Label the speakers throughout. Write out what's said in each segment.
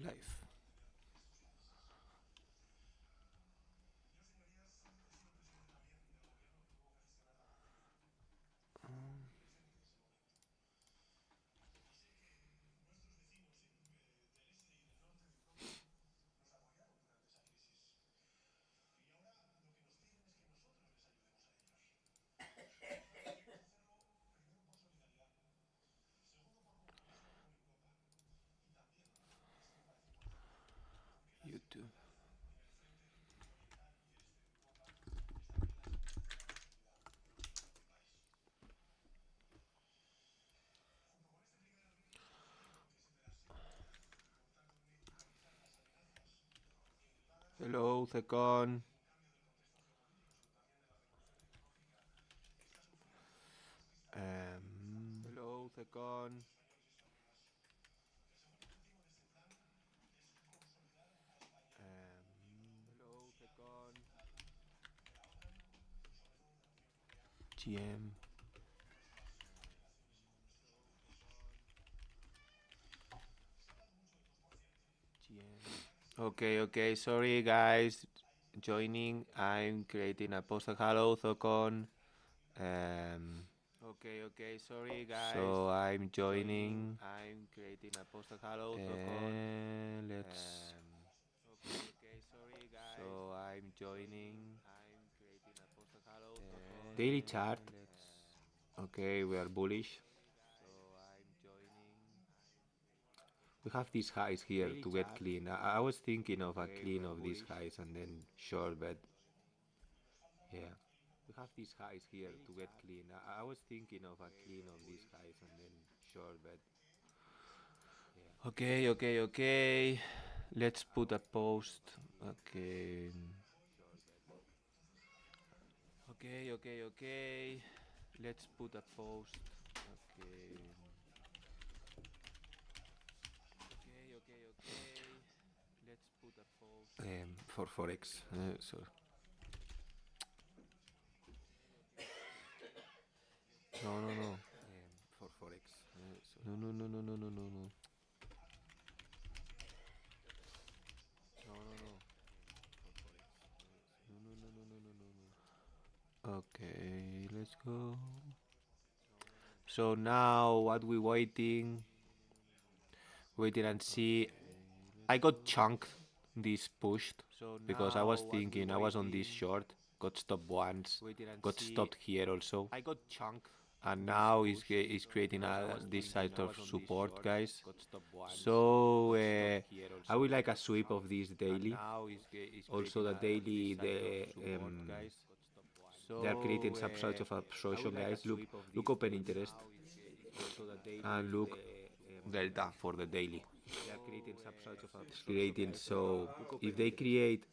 Speaker 1: live. YouTube. Hello, Secon. Hello, Secon. Hello, Secon. GM. Okay, sorry guys. Joining. I'm creating a post. Hello, Thocon. Okay, sorry guys. So I'm joining. I'm creating a post. Hello, Thocon. Let's. Okay, sorry guys. So I'm joining. I'm creating a post. Hello, Thocon. Daily chart. Okay, we are bullish. So I'm joining. We have these highs here to get clean. I was thinking of a clean of these highs and then short, but yeah. We have these highs here to get clean. I was thinking of a clean of these highs and then short, but yeah. Okay. Let's put a post. Okay. Okay. Let's put a post. Okay. Let's put a post. For Forex. So. No. For Forex. No. No. Okay, let's go. So now what we waiting? Waiting and see. I got chunked this pushed because I was thinking I was on this short, got stopped once, got stopped here also. I got chunked. And now is creating this side of support, guys. So I would like a sweep of this daily. Also the daily, they are creating some sort of absorption, guys. Look open interest and look delta for the daily. It's creating, so if they create,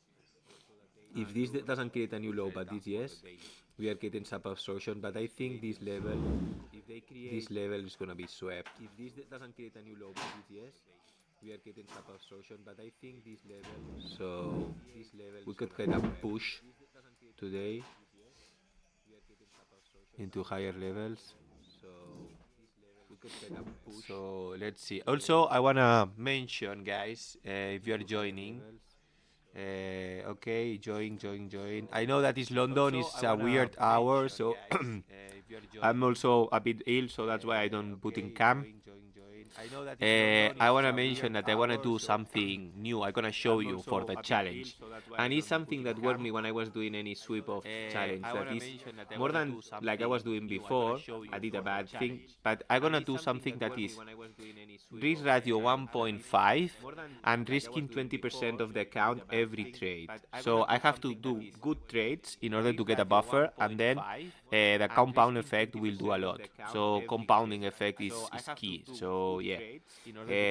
Speaker 1: if this doesn't create a new low, but this yes, we are getting sub absorption. But I think this level is gonna be swept. If this doesn't create a new low, but this yes, we are getting sub absorption. But I think this level, so we could get a push today into higher levels. So let's see. Also, I wanna mention, guys, if you are joining, okay, join. I know that it's London, it's a weird hour, so I'm also a bit ill, so that's why I don't put in cam. I want to mention that I want to do something new. I'm going to show you for the challenge. And it's something that worked me when I was doing any sweep of challenge. That is more than like I was doing before. I did a bad thing. But I'm going to do something that is risk ratio 1.5 and risking 20% of the account every trade. So I have to do good trades in order to get a buffer, and then the compound effect will do a lot. So compounding effect is key. So yeah,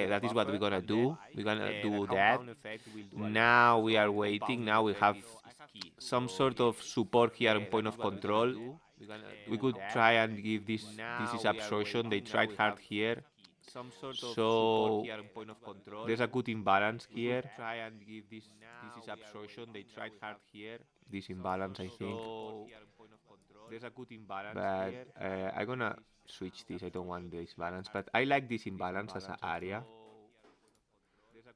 Speaker 1: that is what we're gonna do. We're gonna do that. Now we are waiting. Now we have some sort of support here and point of control. We could try and give this is absorption. They tried hard here. So there's a good imbalance here. This is absorption. They tried hard here. This imbalance, I think. There's a good imbalance, but I'm gonna switch this. I don't want this balance, but I like this imbalance as an area.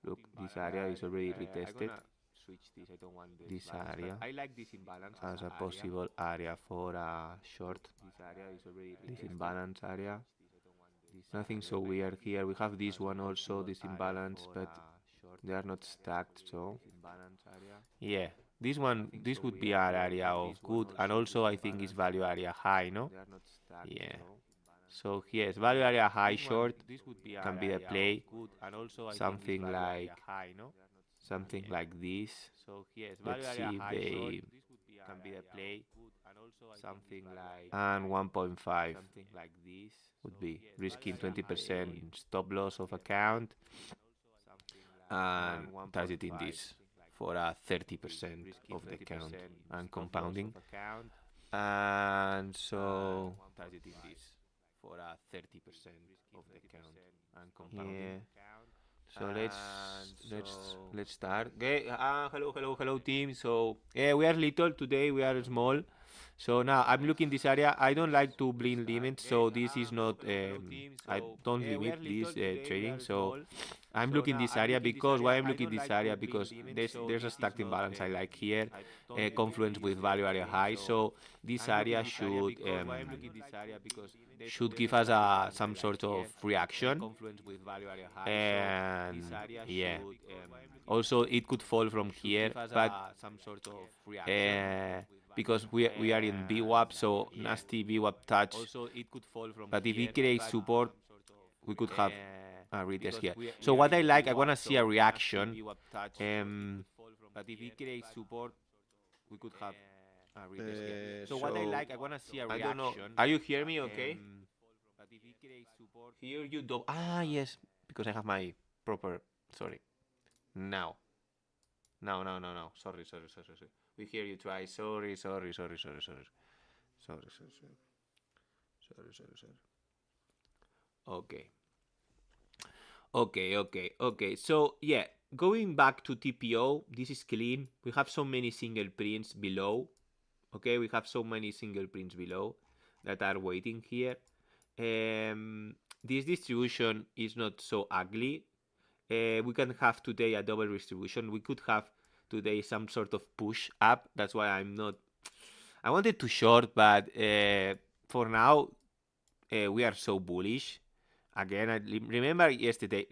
Speaker 1: Look, this area is already retested. This area as a possible area for a short. This imbalance area. Nothing so weird here. We have this one also, this imbalance, but they are not stacked, so yeah. This one, this would be an area of good, and also I think it's value area high, no? Yeah. So yes, value area high short can be the play. Something like this. Let's see if they can be the play. Something like and 1.5 would be risking 20% stop loss of account and targeting this for a 30% of the account and compounding. And so targeting this for a 30% of the account and compounding. Yeah. So let's start. Okay. Hello team. So yeah, we are little today. We are small. So now I'm looking this area. I don't like to blind limit, so this is not. I don't limit this trading. So I'm looking this area because why I'm looking this area because there's a stacked imbalance I like here, confluence with value area high. So this area should give us some sort of reaction, and yeah. Also, it could fall from here, but because we are in VWAP, so nasty VWAP touch. But if it creates support, we could have a retest here. So what I like, I wanna see a reaction. But if it creates support, we could have a retest here. So what I like, I wanna see a reaction. I don't know. Are you hearing me? Okay. But if it creates support, here you don't. Ah yes, because I have my proper. Sorry. Now. No. Sorry. We hear you try. Sorry. Okay. So yeah, going back to TPO, this is clean. We have so many single prints below. Okay, we have so many single prints below that are waiting here. This distribution is not so ugly. We can have today a double distribution. We could have today some sort of push up. That's why I'm not. I wanted to short, but for now we are so bullish. Again, I remember yesterday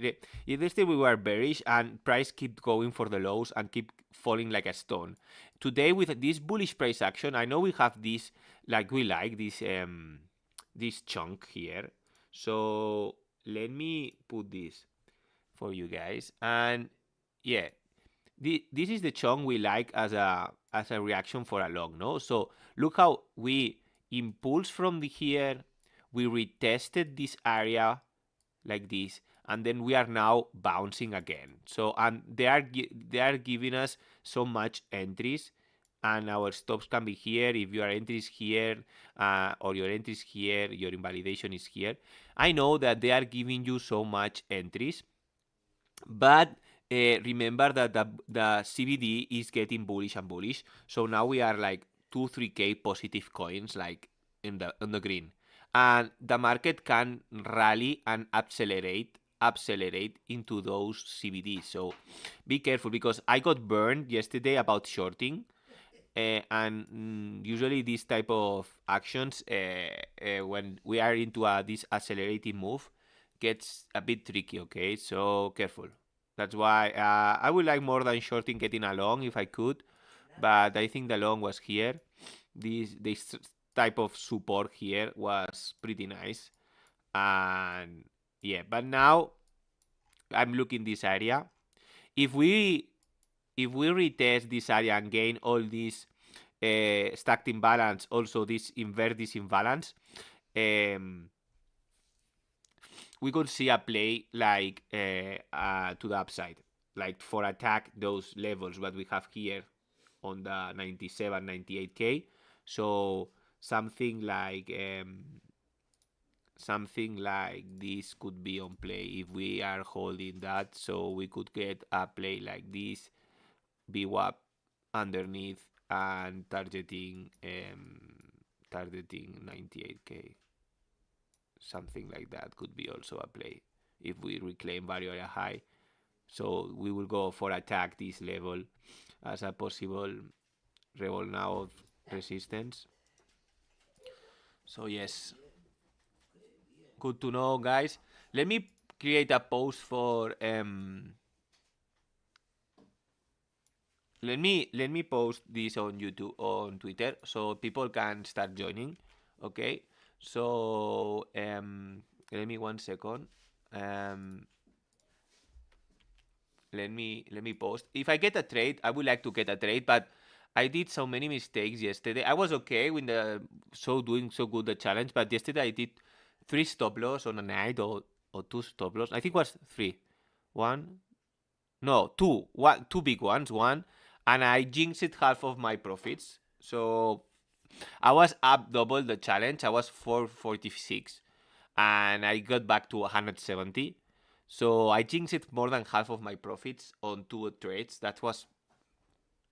Speaker 1: we were bearish and price kept going for the lows and keep falling like a stone. Today with this bullish price action, I know we have this this chunk here. So let me put this for you guys, and yeah, this is the chunk we like as a reaction for a long, no? So look how we impulse from here, we retested this area like this, and then we are now bouncing again. So and they are giving us so much entries, and our stops can be here. If your entries here or your entries here, your invalidation is here. I know that they are giving you so much entries, but remember that the CBD is getting bullish and bullish. So now we are like 2-3k positive coins like in the green, and the market can rally and accelerate into those CBDs. So be careful, because I got burned yesterday about shorting. And usually these type of actions, when we are into this accelerating move, gets a bit tricky. Okay, so careful. That's why I would like more than shorting getting a long if I could, but I think the long was here. This type of support here was pretty nice, and yeah. But now I'm looking this area. If we retest this area and gain all this stacked imbalance, also this invert this imbalance, we could see a play like to the upside, like for attack those levels what we have here on the 97, 98k. So something like this could be on play if we are holding that. So we could get a play like this, VWAP underneath and targeting 98k. Something like that could be also a play if we reclaim value area high. So we will go for attack this level as a possible rebel now of resistance. So yes, good to know, guys. Let me create a post for let me post this on YouTube, on Twitter, so people can start joining. Okay, so let me 1 second. Let me post. If I get a trade, I would like to get a trade, but I did so many mistakes yesterday. I was okay with the doing so good the challenge, but yesterday I did 3 stop loss on a night, or 2 stop loss. I think it was 3. One, no, 2. One, 2 big ones. One, and I jinxed half of my profits. So I was up double the challenge. I was 446, and I got back to 170. So I jinxed more than half of my profits on 2 trades. That was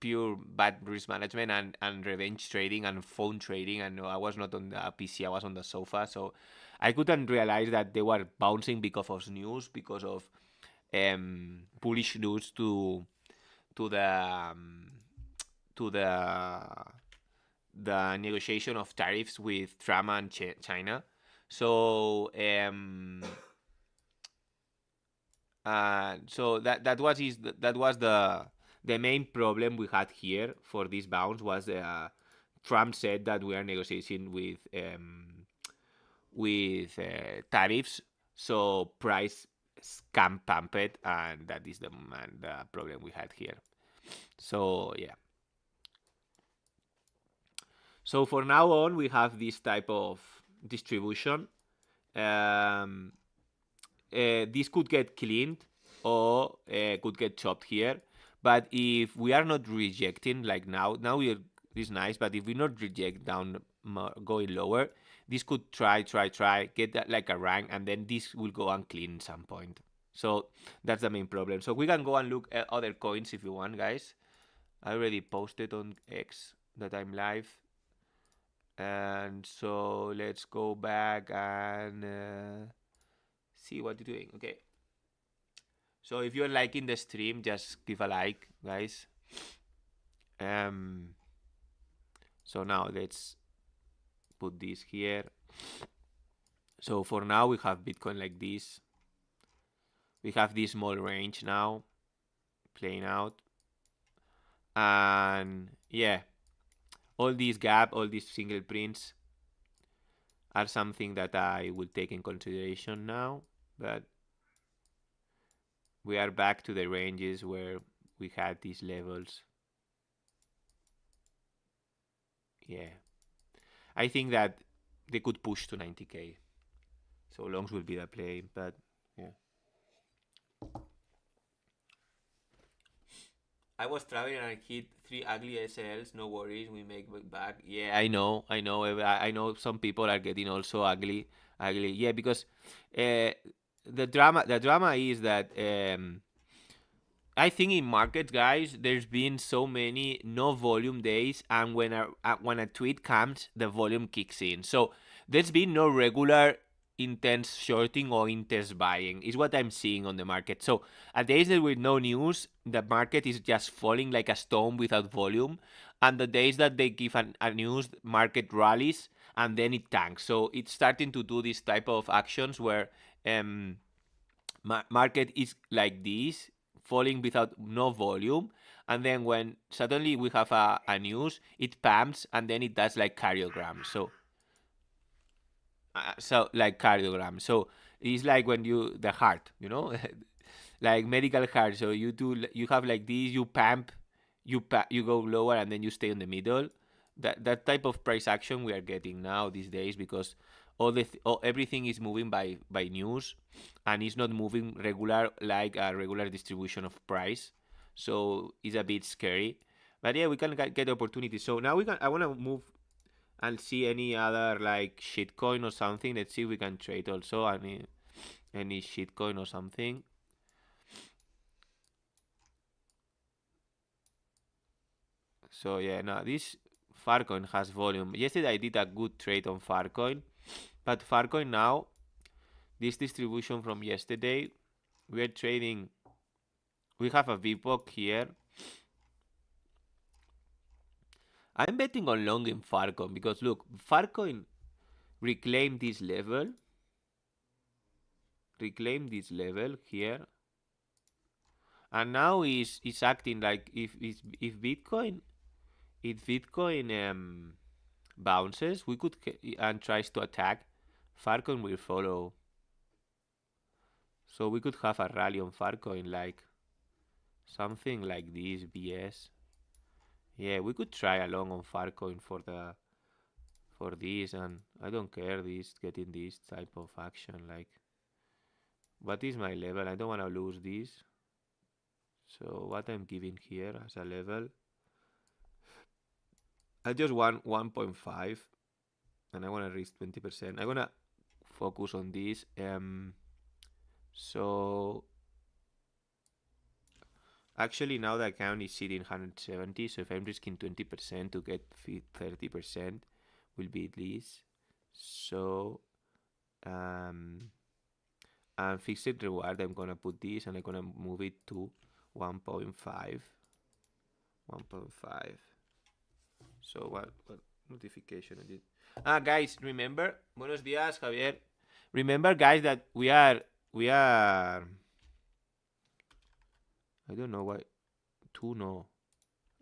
Speaker 1: pure bad risk management and revenge trading and phone trading. And I was not on the PC, I was on the sofa. So I couldn't realize that they were bouncing because of news, because of bullish news to the the negotiation of tariffs with Trump and China. So so that was the main problem we had here for this bounce. Was Trump said that we are negotiating with tariffs, so price scam pumped, and that is the problem we had here. So yeah. So for now on, we have this type of distribution. This could get cleaned or could get chopped here. But if we are not rejecting, like now we are, this is nice, but if we not reject down, going lower, this could try, get that like a rank, and then this will go unclean at some point. So that's the main problem. So we can go and look at other coins if you want, guys. I already posted on X that I'm live. And so let's go back and see what you're doing. Okay. So if you're liking the stream, just give a like, guys. So now let's put this here. So for now we have Bitcoin like this. We have this small range now playing out. And yeah, all these gap, all these single prints are something that I will take in consideration now. But we are back to the ranges where we had these levels. Yeah, I think that they could push to 90k. So longs will be the play, but yeah. I was traveling and I hit 3 ugly SLs. No worries, we make back. Yeah, I know. I know some people are getting also ugly. Yeah, because the drama is that I think in markets, guys, there's been so many no volume days, and when a tweet comes, the volume kicks in. So there's been no regular intense shorting or intense buying is what I'm seeing on the market. So at days that with no news, the market is just falling like a stone without volume, and the days that they give a news, market rallies and then it tanks. So it's starting to do this type of actions where market is like this, falling without no volume, and then when suddenly we have a news, it pumps and then it does like cardiogram. So like cardiogram. So it's like when you the heart, like medical heart. So you have like this, you pump, you go lower and then you stay in the middle. That type of price action we are getting now these days, because everything is moving by news, and it's not moving regular like a regular distribution of price. So it's a bit scary. But yeah, we can get opportunities. So now I want to move and see any other like shitcoin or something. Let's see if we can trade also any shitcoin or something. So yeah, now this Farcoin has volume. Yesterday I did a good trade on Farcoin, but Farcoin now, this distribution from yesterday, we are trading we have a VPOC here. I'm betting on long in Farcoin because look, Farcoin reclaimed this level. Reclaim this level here. And now is acting like if Bitcoin bounces, we could and tries to attack, Farcoin will follow. So we could have a rally on Farcoin, like something like this, BS. Yeah, we could try along on Farcoin for this, and I don't care this getting this type of action. Like, what is my level? I don't want to lose this. So what I'm giving here as a level, I just want 1.5, and I want to risk 20%. I'm gonna focus on this. So actually now the account is sitting 170, so if I'm risking 20% to get 30%, will be this. So and fixed reward, I'm gonna put this, and I'm gonna move it to 1.5. 1.5. So what notification I did? Guys, remember, buenos días, Javier. Remember, guys, that we are I don't know why 2. No,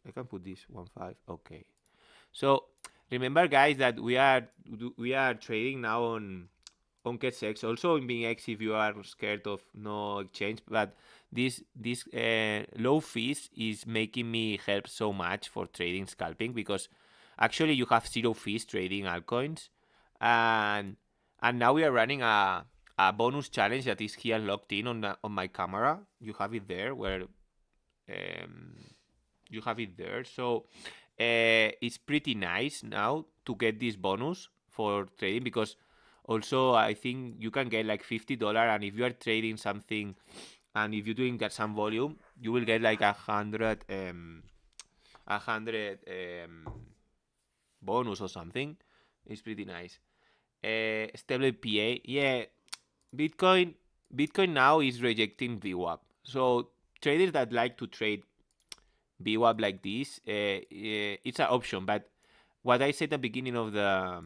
Speaker 1: I can put this 1.5. Okay. So remember, guys, that we are trading now on KETSEX. Also in BingX, if you are scared of no exchange, but this low fees is making me help so much for trading scalping, because actually you have 0 fees trading altcoins, and now we are running a bonus challenge that is here locked in on my camera. You have it there where you have it there. So it's pretty nice now to get this bonus for trading, because also I think you can get like $50, and if you are trading something and if you're doing some volume, you will get like 100 bonus or something. It's pretty nice. Stable PA, yeah. Bitcoin now is rejecting VWAP. So traders that like to trade VWAP like this, it's an option. But what I said at the beginning of the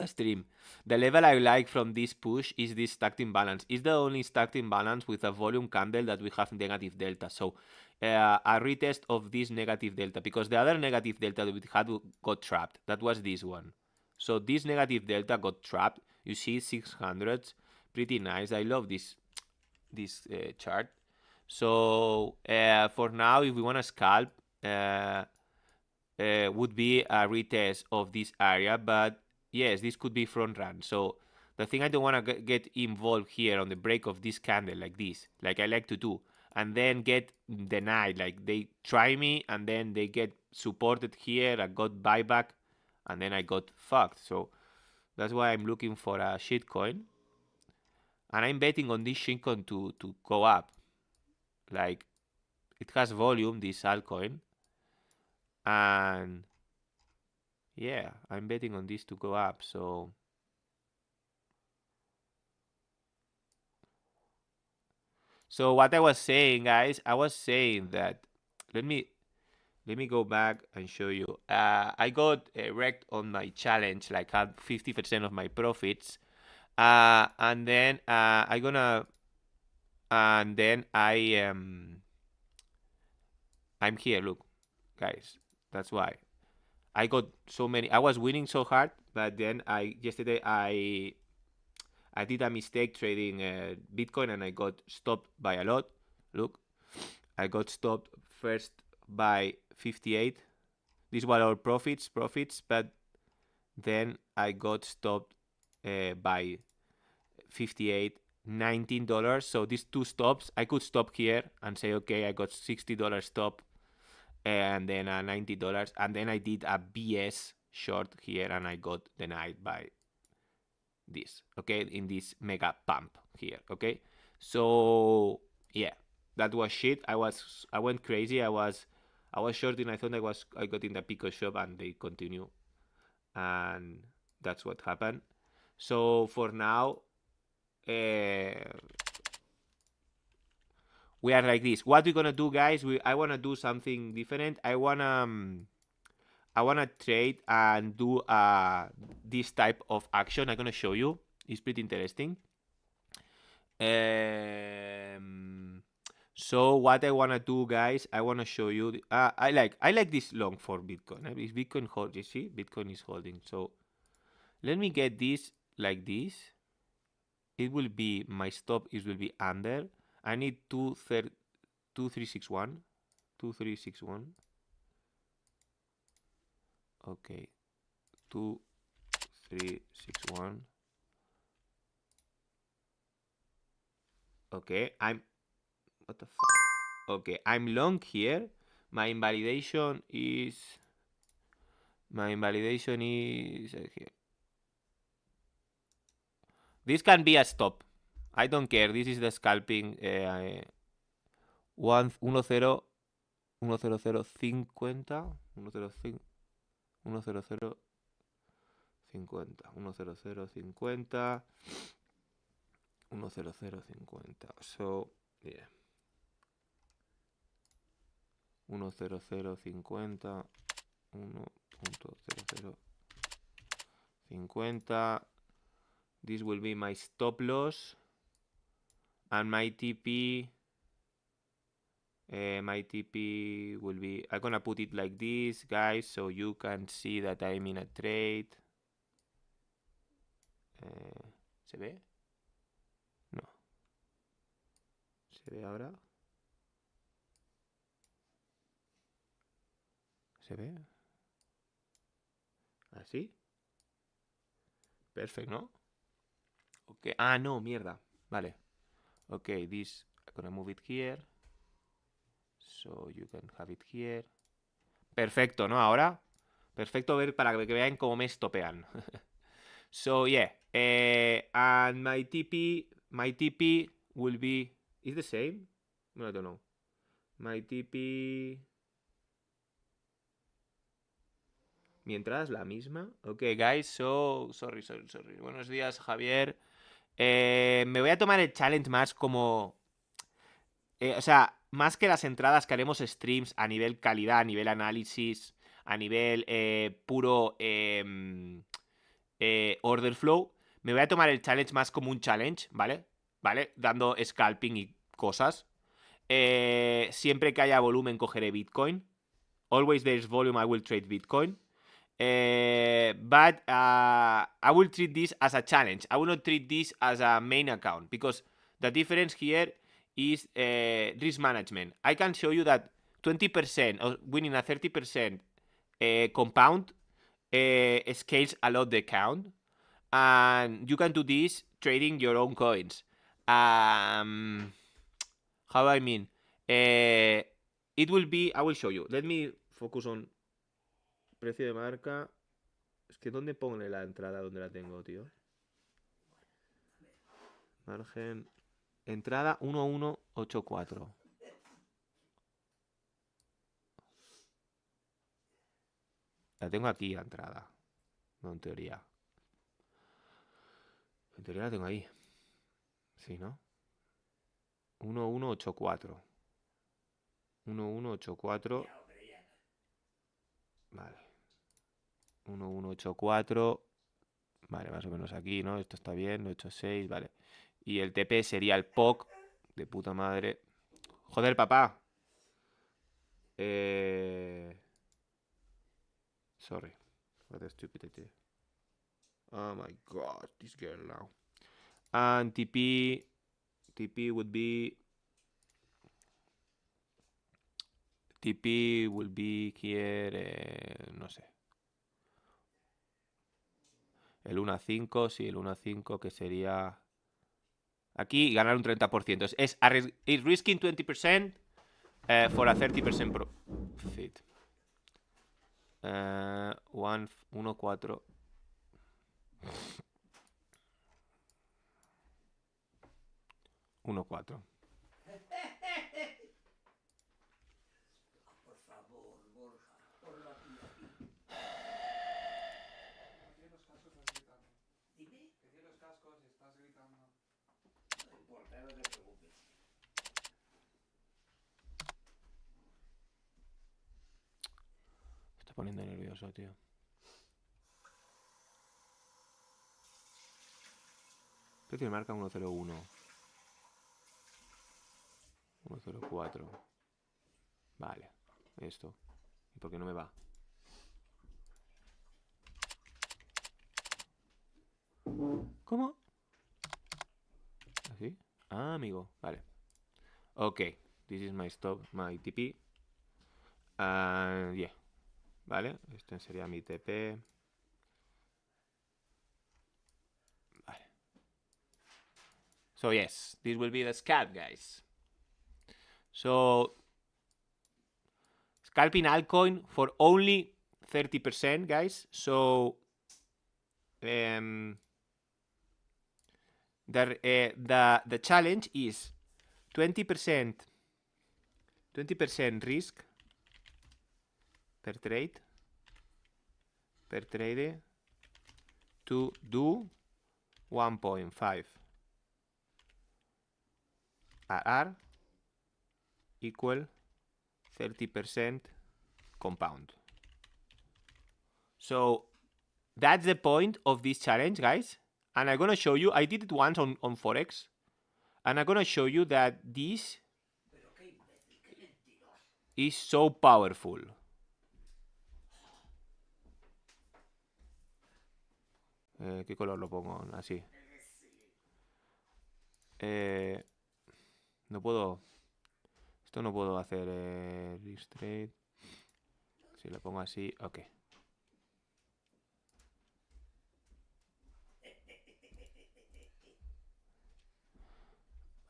Speaker 1: stream, the level I like from this push is this stacked imbalance. It's the only stacked imbalance with a volume candle that we have negative delta. So a retest of this negative delta, because the other negative delta that we had got trapped. That was this one. So this negative delta got trapped. You see 600s, pretty nice. I love this chart. So for now, if we want to scalp, would be a retest of this area, but yes, this could be front run. So the thing, I don't want to get involved here on the break of this candle like this, like I like to do, and then get denied. Like they try me and then they get supported here. I got buyback and then I got fucked. So that's why I'm looking for a shitcoin, and I'm betting on this shitcoin to go up. Like, it has volume, this altcoin, and yeah, I'm betting on this to go up. So what I was saying, guys, I was saying that, let me go back and show you. I got wrecked on my challenge, like had 50% of my profits, and then I'm here. Look, guys, that's why I got so many. I was winning so hard, but then yesterday I did a mistake trading Bitcoin, and I got stopped by a lot. Look, I got stopped first by 58. These were all profits, but then I got stopped by 58, $19. So these 2 stops, I could stop here and say, okay, I got $60 stop, and then $90, and then I did a BS short here, and I got denied by this, okay, in this mega pump here, okay. So yeah, that was shit. I went crazy. I was shorting. I thought I got in the Pico shop, and they continue, and that's what happened. So for now, we are like this. What we gonna do, guys? I wanna do something different. I wanna trade and do this type of action. I'm gonna show you. It's pretty interesting. So what I wanna do, guys, I wanna show you. I like this long for Bitcoin. Is Bitcoin hold? You see, Bitcoin is holding. So let me get this like this. It will be my stop. It will be under. I need 2361. 2361. Okay. 2361. Okay, what the fuck? Okay, I'm long here. My invalidation is here. This can be a stop. I don't care. This is the scalping 100 100 50 100 100 50 100 50 10050. So yeah, 10050 1.0050. This will be my stop loss, and my TP will be, I'm gonna put it like this, guys, so you can see that I'm in a trade. ¿Se ve? No. ¿Se ve ahora? ¿Se ve? ¿Así? Perfecto, ¿no? Ok. Ah, no, mierda. Vale. Ok, this, I'm gonna move it here. So you can have it here. Perfecto, ¿no? Ahora. Perfecto ver para que vean cómo me estopean. So yeah. And my TP will be, is the same? No, I don't know. My TP, mi entrada es la misma. Ok, guys, so sorry. Buenos días, Javier. Me voy a tomar el challenge más como, o sea, más que las entradas que haremos streams a nivel calidad, a nivel análisis, a nivel puro Orderflow. Me voy a tomar el challenge más como un challenge, ¿vale? Dando scalping y cosas. Siempre que haya volumen cogeré Bitcoin. Always there's volume, I will trade Bitcoin. But I will treat this as a challenge. I will not treat this as a main account, because the difference here is risk management. I can show you that 20% or winning a 30% compound scales a lot the account, and you can do this trading your own coins. How I mean, it will be, I will show you. Let me focus on precio de marca. Es que ¿dónde pone la entrada? ¿Dónde la tengo, tío? Margen. Entrada 1184. La tengo aquí, la entrada. No, en teoría. En teoría la tengo ahí. Sí, ¿no? 1184. 1184. Vale. 1184. Vale, más o menos aquí, ¿no? Esto está bien. 86, vale. Y el TP sería el POC. De puta madre. Joder, papá. Sorry. What a stupidity. Oh my god, this girl now. And TP would be... TP will be here, no sé. El 1 a 5, sí, el 1 a 5, que sería... Aquí ganar un 30%. Es risking 20% for a 30% profit. 1, 4. Uno, 4.
Speaker 2: Por favor, Borja, ponlo aquí.
Speaker 3: Los cascos estás gritando.
Speaker 2: Dime.
Speaker 3: Que tienes los cascos y estás gritando.
Speaker 2: No importa, no te preocupes.
Speaker 1: poniendo nervioso, tío. Precio de marca 101. 104. Vale. Esto. ¿Y por qué no me va? ¿Cómo? ¿Así? Ah, amigo. Vale. Ok. This is my stop, my TP. Yeah. Vale. Este sería mi TP. Vale. So yes, this will be the scalp, guys. So scalping altcoin for only 30%, guys. So the challenge is 20% risk per trade to do 1.5 RR equal 30% compound. So that's the point of this challenge, guys. And I'm gonna show you, I did it once on Forex, and I'm gonna show you that this is so powerful. ¿Qué color lo pongo? Así. No puedo. Esto no puedo hacer restraight. Si lo pongo así, ok.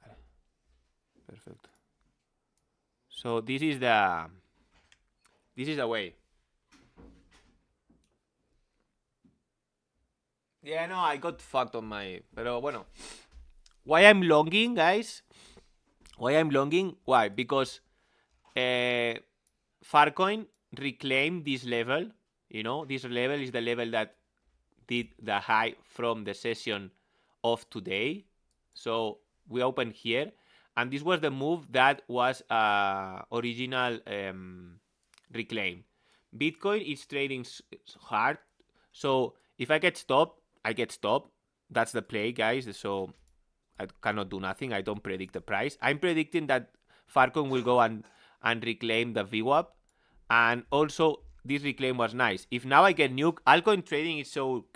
Speaker 1: Vale. Perfecto. So this is the way. Yeah, no, I got fucked on my. Pero bueno. Why I'm longing, guys? Why I'm longing? Why? Because Farcoin reclaimed this level. You know, this level is the level that did the high from the session of today. So we open here, and this was the move that was original reclaim. Bitcoin is trading hard, so if I get stopped, I get stopped. That's the play, guys. So I cannot do nothing. I don't predict the price. I'm predicting that Farcoin will go and reclaim the VWAP, and also this reclaim was nice. If now I get nuke, altcoin trading is so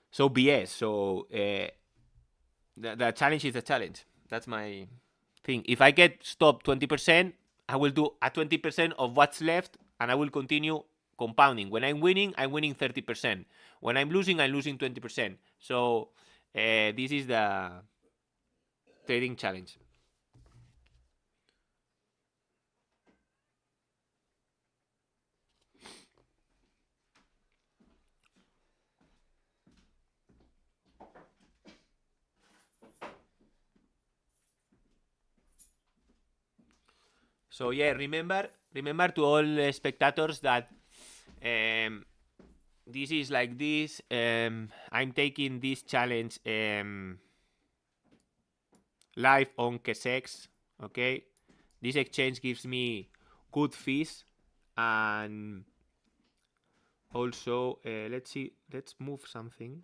Speaker 1: BS. So the challenge is the challenge. That's my thing. If I get stopped 20%, I will do a 20% of what's left, and I will continue compounding. When I'm winning 30%. When I'm losing 20%. So this is the trading challenge. So yeah, remember to all spectators that this is like this. I'm taking this challenge live on Kesex. Okay, this exchange gives me good fees, and also let's see. Let's move something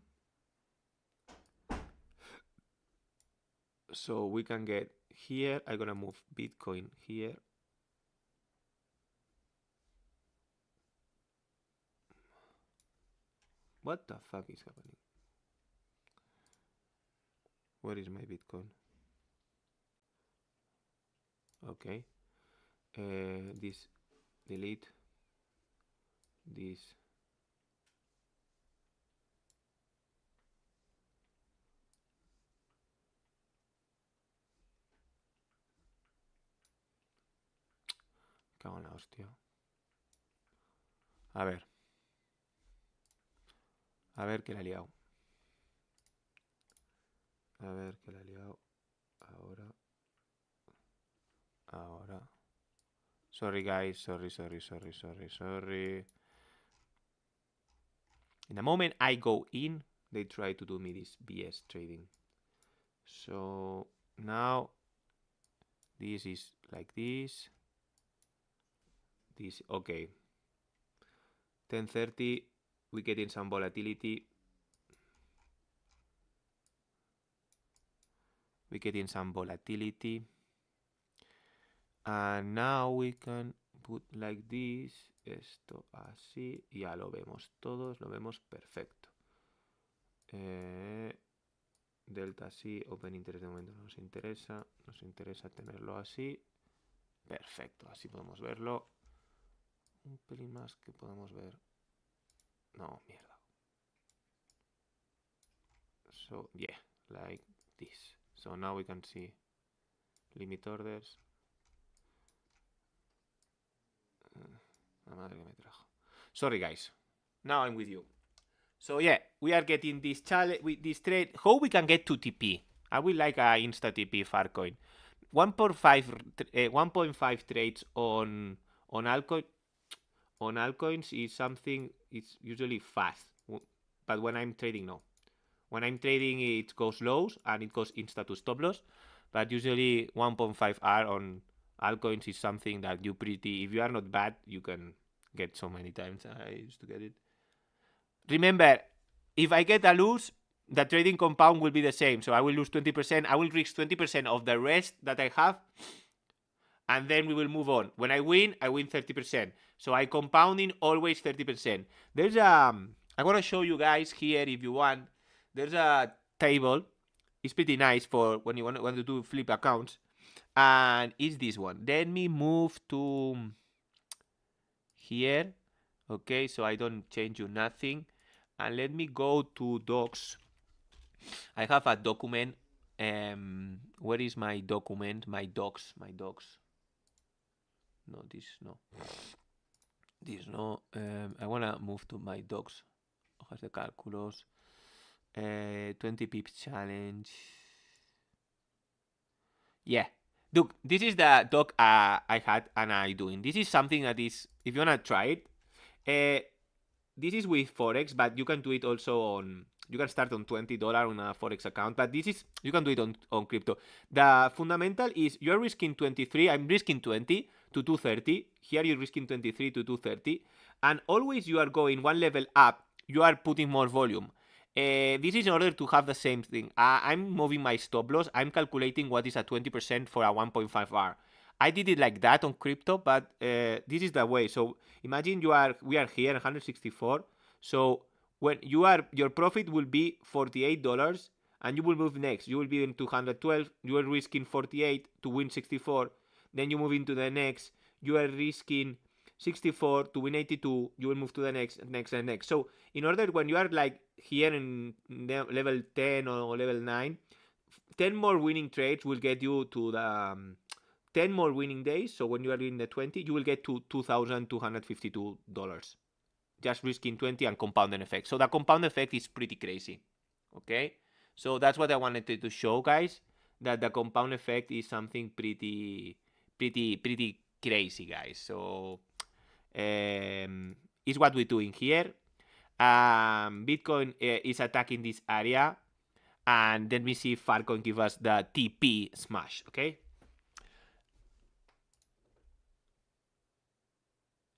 Speaker 1: so we can get here. I'm gonna move Bitcoin here. What the fuck is happening? Where is my Bitcoin? Okay. This delete. This. Cago en la hostia. A ver que la he liado. Ahora. Sorry, guys. Sorry. In the moment I go in, they try to do me this BS trading. So now this is like this. this. Okay. 10:30, we get in some volatility. And now we can put like this. Esto así. Ya lo vemos todos. Lo vemos perfecto. Delta así. Open interest de momento no nos interesa. Nos interesa tenerlo así. Perfecto. Así podemos verlo. Un pelín más que podemos ver. No, mierda. So, yeah. Like this. So now we can see limit orders. La madre que me trajo. Sorry, guys. Now I'm with you. So yeah, we are getting this challenge with this trade. How we can get to TP? I would like a insta TP Farcoin. 1.5 trades on altcoin. On altcoins is something. It's usually fast, but when I'm trading, no. When I'm trading, it goes lows and it goes insta to stop loss. But usually 1.5R on altcoins is something that you pretty. If you are not bad, you can get so many times. I used to get it. Remember, if I get a lose, the trading compound will be the same. So I will lose 20%. I will risk 20% of the rest that I have. And then we will move on. When I win 30%. So I compounding always 30%. There's I want to show you guys here if you want. There's a table. It's pretty nice for when you want to do flip accounts. And it's this one. Let me move to here. Okay, so I don't change you nothing. And let me go to docs. I have a document. Where is my document? My docs. No, this no. This no. I wanna move to my docs. Hojas de cálculos. 20 pips challenge. Yeah. Look, this is the doc I had and I doing. This is something that is, if you wanna try it, this is with Forex, but you can do it also on, you can start on $20 on a Forex account, but this is, you can do it on crypto. The fundamental is you're risking 23, I'm risking 20 to 230. Here you're risking 23 to 230. And always you are going one level up, you are putting more volume. This is in order to have the same thing. I'm moving my stop loss. I'm calculating what is a 20% for a 1.5R. I did it like that on crypto, but this is the way. So imagine we are here 164. So when your profit will be $48 and you will move next. You will be in 212. You are risking 48 to win 64. Then you move into the next. You are risking 64 to win 82. You will move to the next. So in order, when you are like here in level 10 or level 9, 10 more winning trades will get you to the 10 more winning days. So when you are in the 20, you will get to $2,252. Just risking 20 and compounding effect. So the compound effect is pretty crazy. Okay? So that's what I wanted to show, guys. That the compound effect is something pretty crazy, guys. So is what we're doing here. Bitcoin is attacking this area. And let me see if Farcoin give us the TP smash. Okay?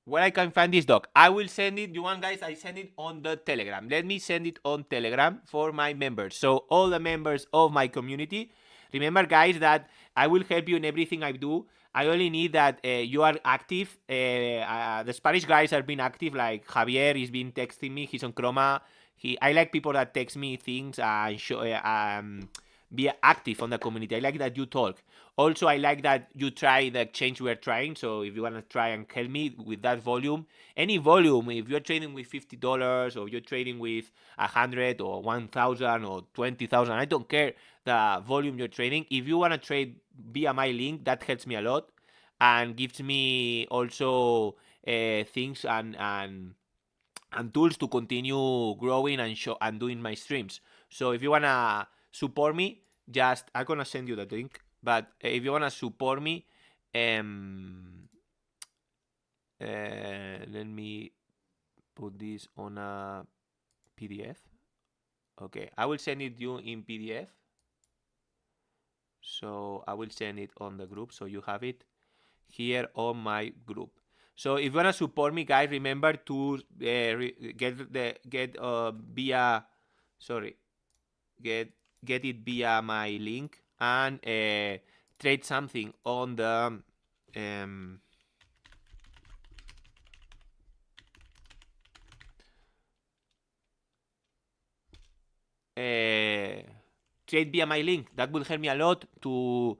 Speaker 1: Where I can find this doc, I will send it. You want, guys? I send it on the Telegram. Let me send it on Telegram for my members. So all the members of my community, remember, guys, that I will help you in everything I do. I only need that you are active. The Spanish guys have been active. Like Javier, he's been texting me. He's on Chroma. I like people that text me things and show. Be active on the community. I like that you talk. Also, I like that you try the exchange we're trying. So if you want to try and help me with that volume, any volume, if you're trading with $50 or you're trading with 100 or 1,000 or 20,000, I don't care the volume you're trading. If you want to trade via my link, that helps me a lot and gives me also things and tools to continue growing and doing my streams. So if you want to support me, I'm gonna send you the link, but if you wanna support me, let me put this on a PDF. Okay, I will send it you in PDF. So I will send it on the group so you have it here on my group. So if you wanna support me, guys, remember to get it via my link and trade something on the trade via my link. That will help me a lot to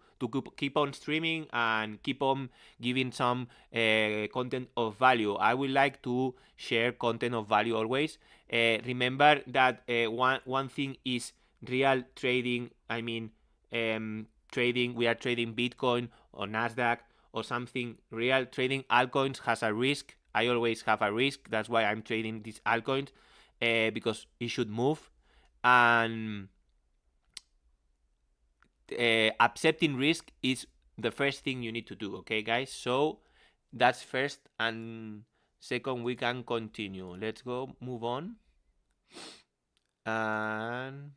Speaker 1: keep on streaming and keep on giving some content of value. I would like to share content of value always. Remember that one thing is real trading. I mean, trading. We are trading Bitcoin or Nasdaq or something. Real trading altcoins has a risk. I always have a risk. That's why I'm trading these altcoins because it should move. And accepting risk is the first thing you need to do, okay, guys? So that's first, and second, we can continue. Let's go, move on. And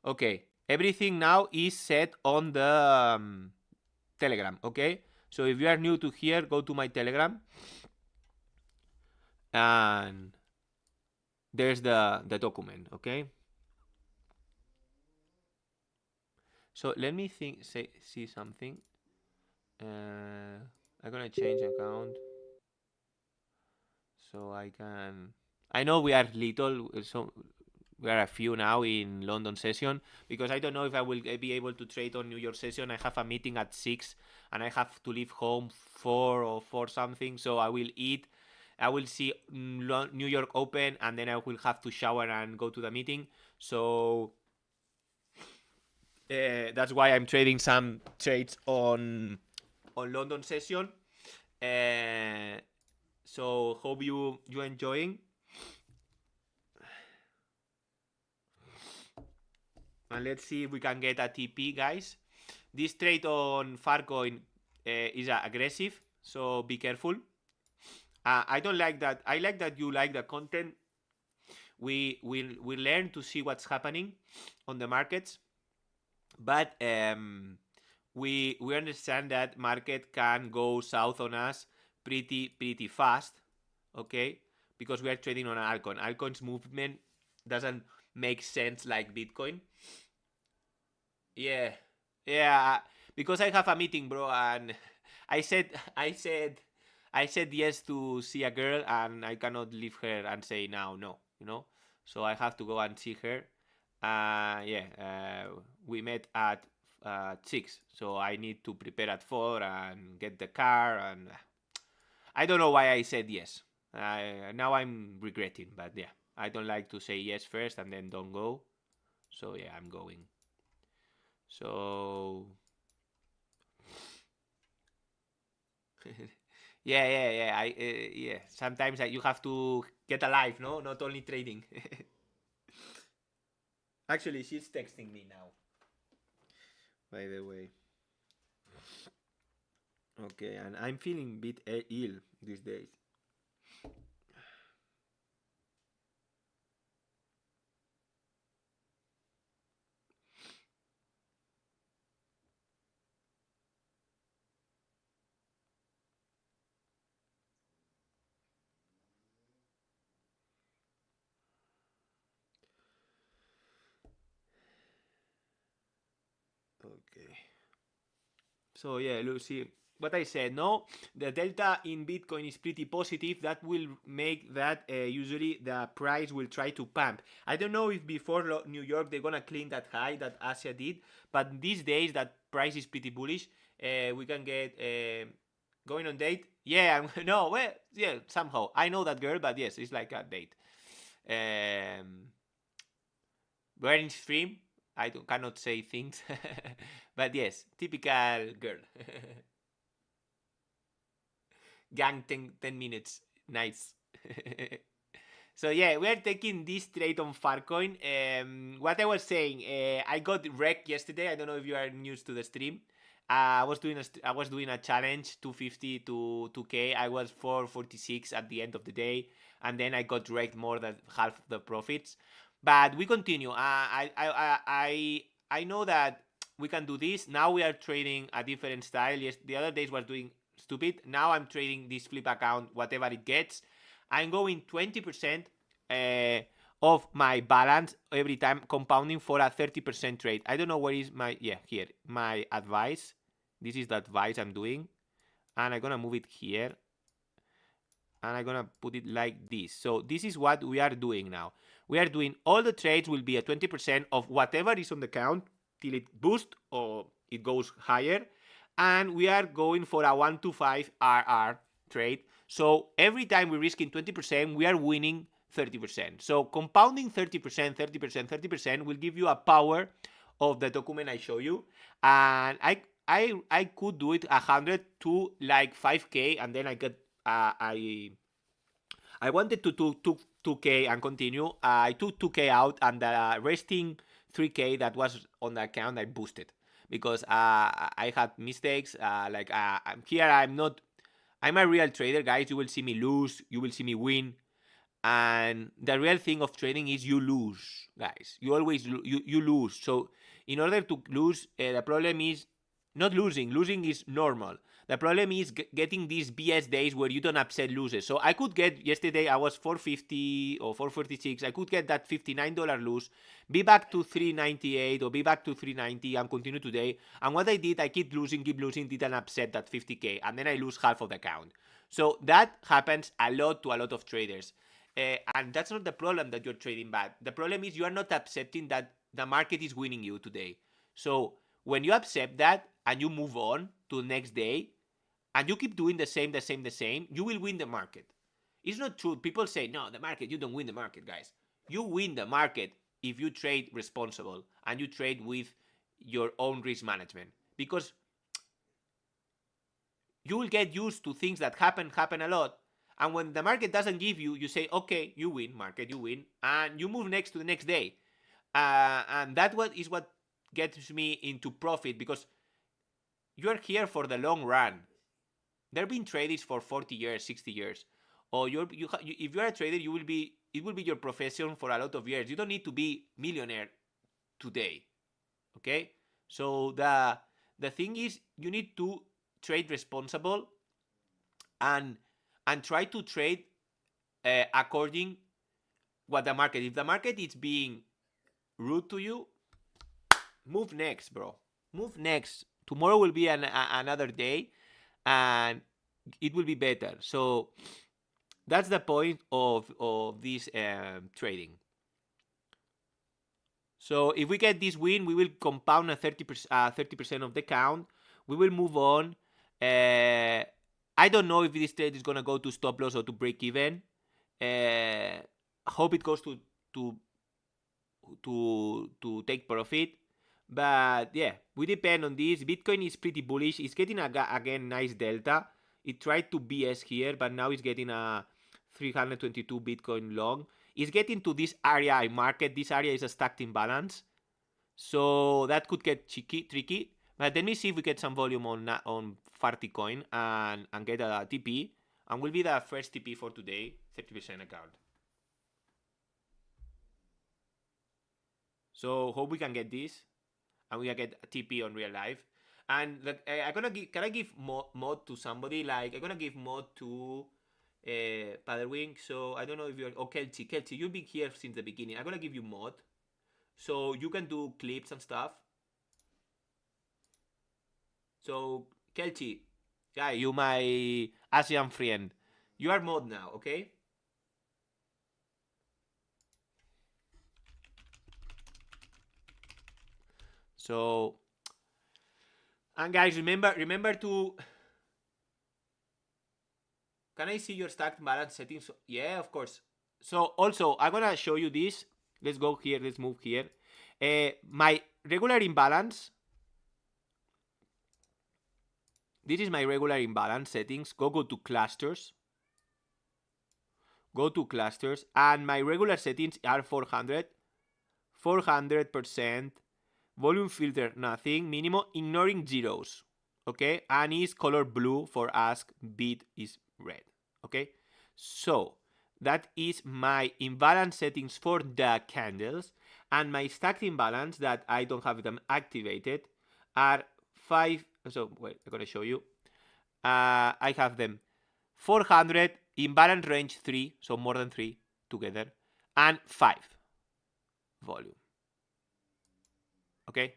Speaker 1: okay, everything now is set on the Telegram, okay? So if you are new to here, go to my Telegram, and there's the document, okay? So let me see something. I'm gonna change account so I can. I know we are little, so we are a few now in London session because I don't know if I will be able to trade on New York session. I have a meeting at 6 and I have to leave home 4 or 4 something. So I will eat. I will see New York open and then I will have to shower and go to the meeting. So that's why I'm trading some trades on London session. So hope you enjoying. And let's see if we can get a TP, guys. This trade on Farcoin is aggressive, so be careful. I don't like that. I like that you like the content. We learn to see what's happening on the markets, but we understand that market can go south on us pretty fast, okay? Because we are trading on an altcoin. Altcoin's movement doesn't make sense like Bitcoin. Yeah, because I have a meeting, bro, and I said yes to see a girl, and I cannot leave her and say now no, you know. So I have to go and see her. We met at 6, so I need to prepare at 4 and get the car, and I don't know why I said yes. Now I'm regretting, but yeah, I don't like to say yes first and then don't go. So yeah, I'm going. So yeah. Sometimes you have to get a life, no? Not only trading. Actually, she's texting me now. By the way. Okay, and I'm feeling a bit ill these days. Okay. So yeah, Lucy, what I said, no, the delta in Bitcoin is pretty positive. That will make that usually the price will try to pump. I don't know if before New York they're gonna clean that high that Asia did, but these days that price is pretty bullish. We can get going on date. Yeah, no, well, yeah, somehow I know that girl, but yes, it's like a date. We're in stream. I cannot say things, but yes, typical girl. Gang 10 minutes. Nice. So yeah, we are taking this trade on Farcoin. What I was saying, I got wrecked yesterday. I don't know if you are new to the stream. I was doing a challenge 250 to 2k. I was 446 at the end of the day, and then I got wrecked more than half the profits. But we continue. I know that we can do this. Now we are trading a different style. Yes, the other days was doing stupid. Now I'm trading this flip account, whatever it gets. I'm going 20% of my balance every time, compounding for a 30% trade. I don't know where is my, here, my advice. This is the advice I'm doing. And I'm gonna move it here. And I'm gonna put it like this. So this is what we are doing now. We are doing all the trades will be at 20% of whatever is on the count till it boosts or it goes higher. And we are going for a 1 to 5 RR trade. So every time we're risking 20%, we are winning 30%. So compounding 30%, 30%, 30% will give you a power of the document I show you. And I could do it 100 to like 5K, and then I get I wanted to do 2K and continue. I took 2K out, and the resting 3K that was on the account I boosted because I had mistakes. Here I'm a real trader, guys. You will see me lose, you will see me win, and the real thing of trading is you lose, guys. You always you lose. So in order to lose, the problem is not losing. Losing is normal. The problem is getting these BS days where you don't upset losses. So I could get, yesterday I was 450 or 446. I could get that $59 lose, be back to 398 or be back to 390 and continue today. And what I did, I keep losing, didn't upset that 50K. And then I lose half of the account. So that happens a lot to a lot of traders. And that's not the problem that you're trading bad. The problem is you are not accepting that the market is winning you today. So when you accept that and you move on to the next day and you keep doing the same, you will win the market. It's not true. People say, no, the market, you don't win the market, guys. You win the market if you trade responsible and you trade with your own risk management, because you will get used to things that happen a lot. And when the market doesn't give you, you say, okay, you win, market, you win, and you move next to the next day. And that is what gets me into profit, because you are here for the long run. There have been traders for 40 years, 60 years. Or if you're a trader, it will be your profession for a lot of years. You don't need to be millionaire today. Okay? So the thing is, you need to trade responsible and try to trade according what the market. If the market is being rude to you, move next, bro. Move next. Tomorrow will be another day, and it will be better. So that's the point of this trading. So if we get this win, we will compound a 30% of the count. We will move on. I don't know if this trade is gonna go to stop loss or to break even. Hope it goes to take profit. But yeah, we depend on this. Bitcoin is pretty bullish. It's getting again nice delta. It tried to BS here, but now it's getting a 322 Bitcoin long. It's getting to this area I market. This area is a stacked imbalance, so that could get tricky. But let me see if we get some volume on Farticoin and get a TP, and will be the first TP for today, 30% account. So hope we can get this, and we can get a TP on real life. And can I give mod to somebody? Like, I'm gonna give mod to Paddlewing. So I don't know if you're, Kelchi, you've been here since the beginning. I'm gonna give you mod, so you can do clips and stuff. So Kelchi, guy, you my Asian friend, you are mod now, okay? So, and guys, remember to, can I see your stacked balance settings? Yeah, of course. So also, I'm gonna show you this. Let's go here, let's move here. My regular imbalance. This is my regular imbalance settings. Go to clusters. Go to clusters, and my regular settings are 400%, volume filter nothing, minimum, ignoring zeros, okay, and is color blue for ask, bid is red, okay. So that is my imbalance settings for the candles, and my stacked imbalance that I don't have them activated are 5. So wait, I'm gonna show you. I have them 400, imbalance range 3, so more than 3 together, and 5 volume. Okay?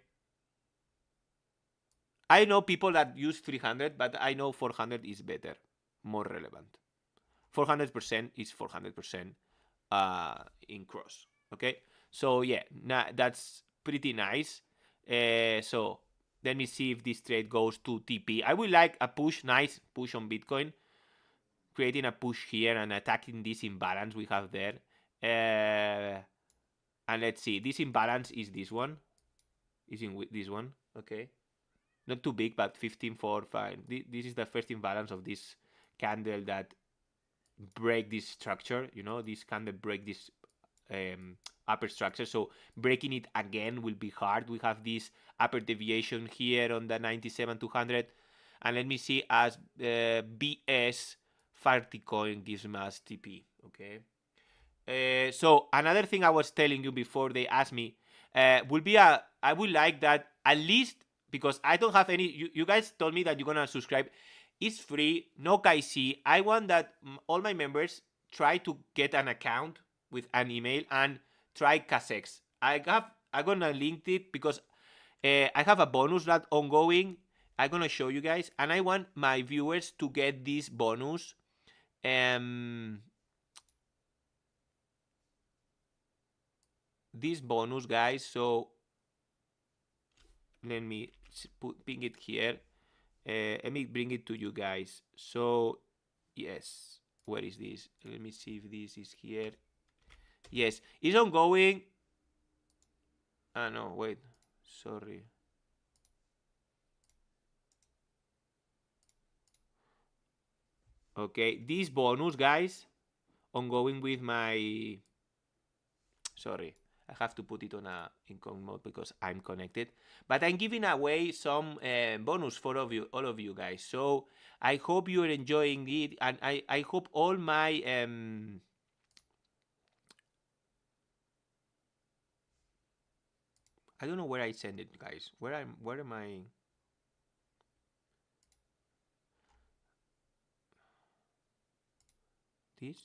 Speaker 1: I know people that use 300, but I know 400 is better, more relevant. 400% is 400% in cross. Okay? So yeah, that's pretty nice. So let me see if this trade goes to TP. I would like a push, nice push on Bitcoin. Creating a push here and attacking this imbalance we have there. And let's see, this imbalance is this one. Is in this one, okay? Not too big, but 15.4, fine. This is the first imbalance of this candle that break this structure. You know, this candle break this upper structure. So breaking it again will be hard. We have this upper deviation here on the 97-200. And let me see as BS 30 coin gives us TP, okay? So another thing I was telling you before they asked me would be I would like that at least, because I don't have any, you guys told me that you're gonna subscribe. It's free, no KYC. I want that all my members try to get an account with an email and try Casex. I'm gonna link it because I have a bonus that ongoing. I'm gonna show you guys, and I want my viewers to get this bonus. This bonus, guys. So let me ping it here. Let me bring it to you guys. So yes, where is this? Let me see if this is here. Yes, it's ongoing. No, wait, sorry. Okay, this bonus, guys, ongoing with my, sorry, I have to put it on a income mode because I'm connected. But I'm giving away some bonus for all of you guys. So I hope you're enjoying it, and I hope all my I don't know where I send it, guys. Where am I? This?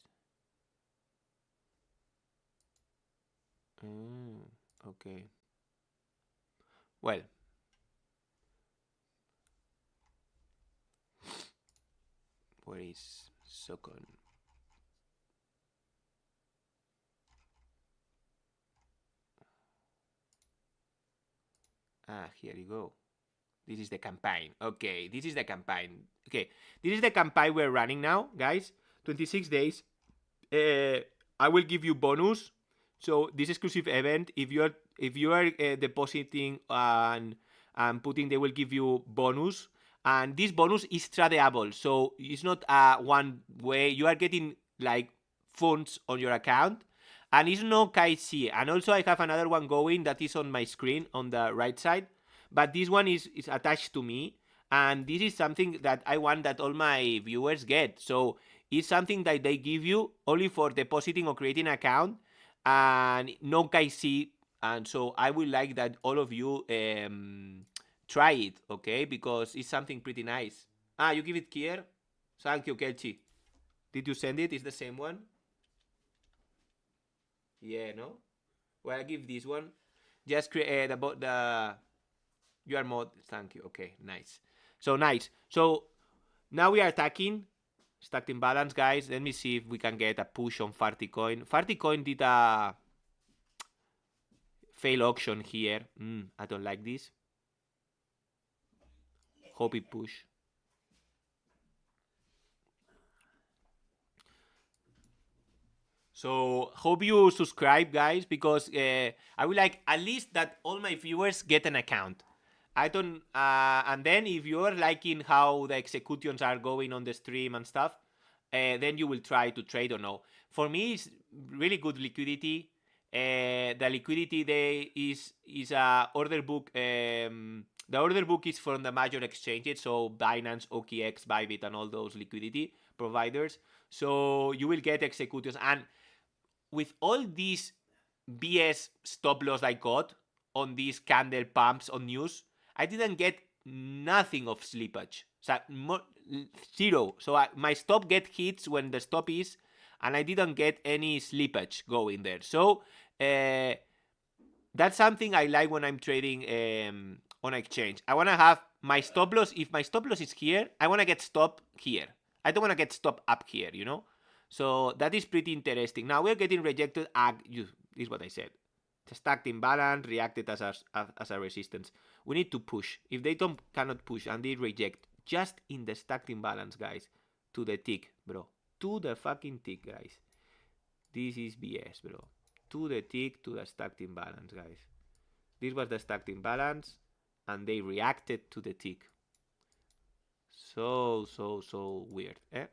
Speaker 1: Okay. Well, where is Socon? Here you go. This is the campaign. Okay, this is the campaign. Okay, this is the campaign we're running now, guys. 26 days. I will give you bonus. So this exclusive event, if you are depositing and putting, they will give you bonus. And this bonus is tradable, so it's not one way. You are getting like funds on your account, and it's no KYC. And also I have another one going that is on my screen on the right side, but this one is attached to me, and this is something that I want that all my viewers get. So it's something that they give you only for depositing or creating an account, and no KYC. And so I would like that all of you try it, okay? Because it's something pretty nice. You give it here? Thank you, Kelchi. Did you send it? It's the same one? Yeah, no? Well, I give this one. Just create the your mod. Thank you. Okay, nice. So nice. So now we are attacking. Stacked imbalance, guys. Let me see if we can get a push on Farty coin. Farty coin did a fail auction here. I don't like this. Hope it push. So hope you subscribe, guys, because I would like at least that all my viewers get an account. I don't, and then if you're liking how the executions are going on the stream and stuff, then you will try to trade or no. For me, it's really good liquidity. The liquidity there is a order book. The order book is from the major exchanges, so Binance, OKX, Bybit, and all those liquidity providers. So you will get executors, and with all these BS stop loss I got on these candle pumps on news, I didn't get nothing of slippage. So zero. So my stop get hits when the stop is, and I didn't get any slippage going there. So that's something I like when I'm trading on exchange. I want to have my stop loss. If my stop loss is here, I want to get stop here. I don't want to get stop up here, you know? So that is pretty interesting. Now we're getting rejected. This is what I said. It's a stacked imbalance, reacted as a resistance. We need to push. If they cannot push and they reject, just in the stacked imbalance, guys, to the tick, bro. To the fucking tick, guys. This is BS, bro. To the tick, to the stacked imbalance, guys. This was the stacked imbalance, and they reacted to the tick. So weird, eh?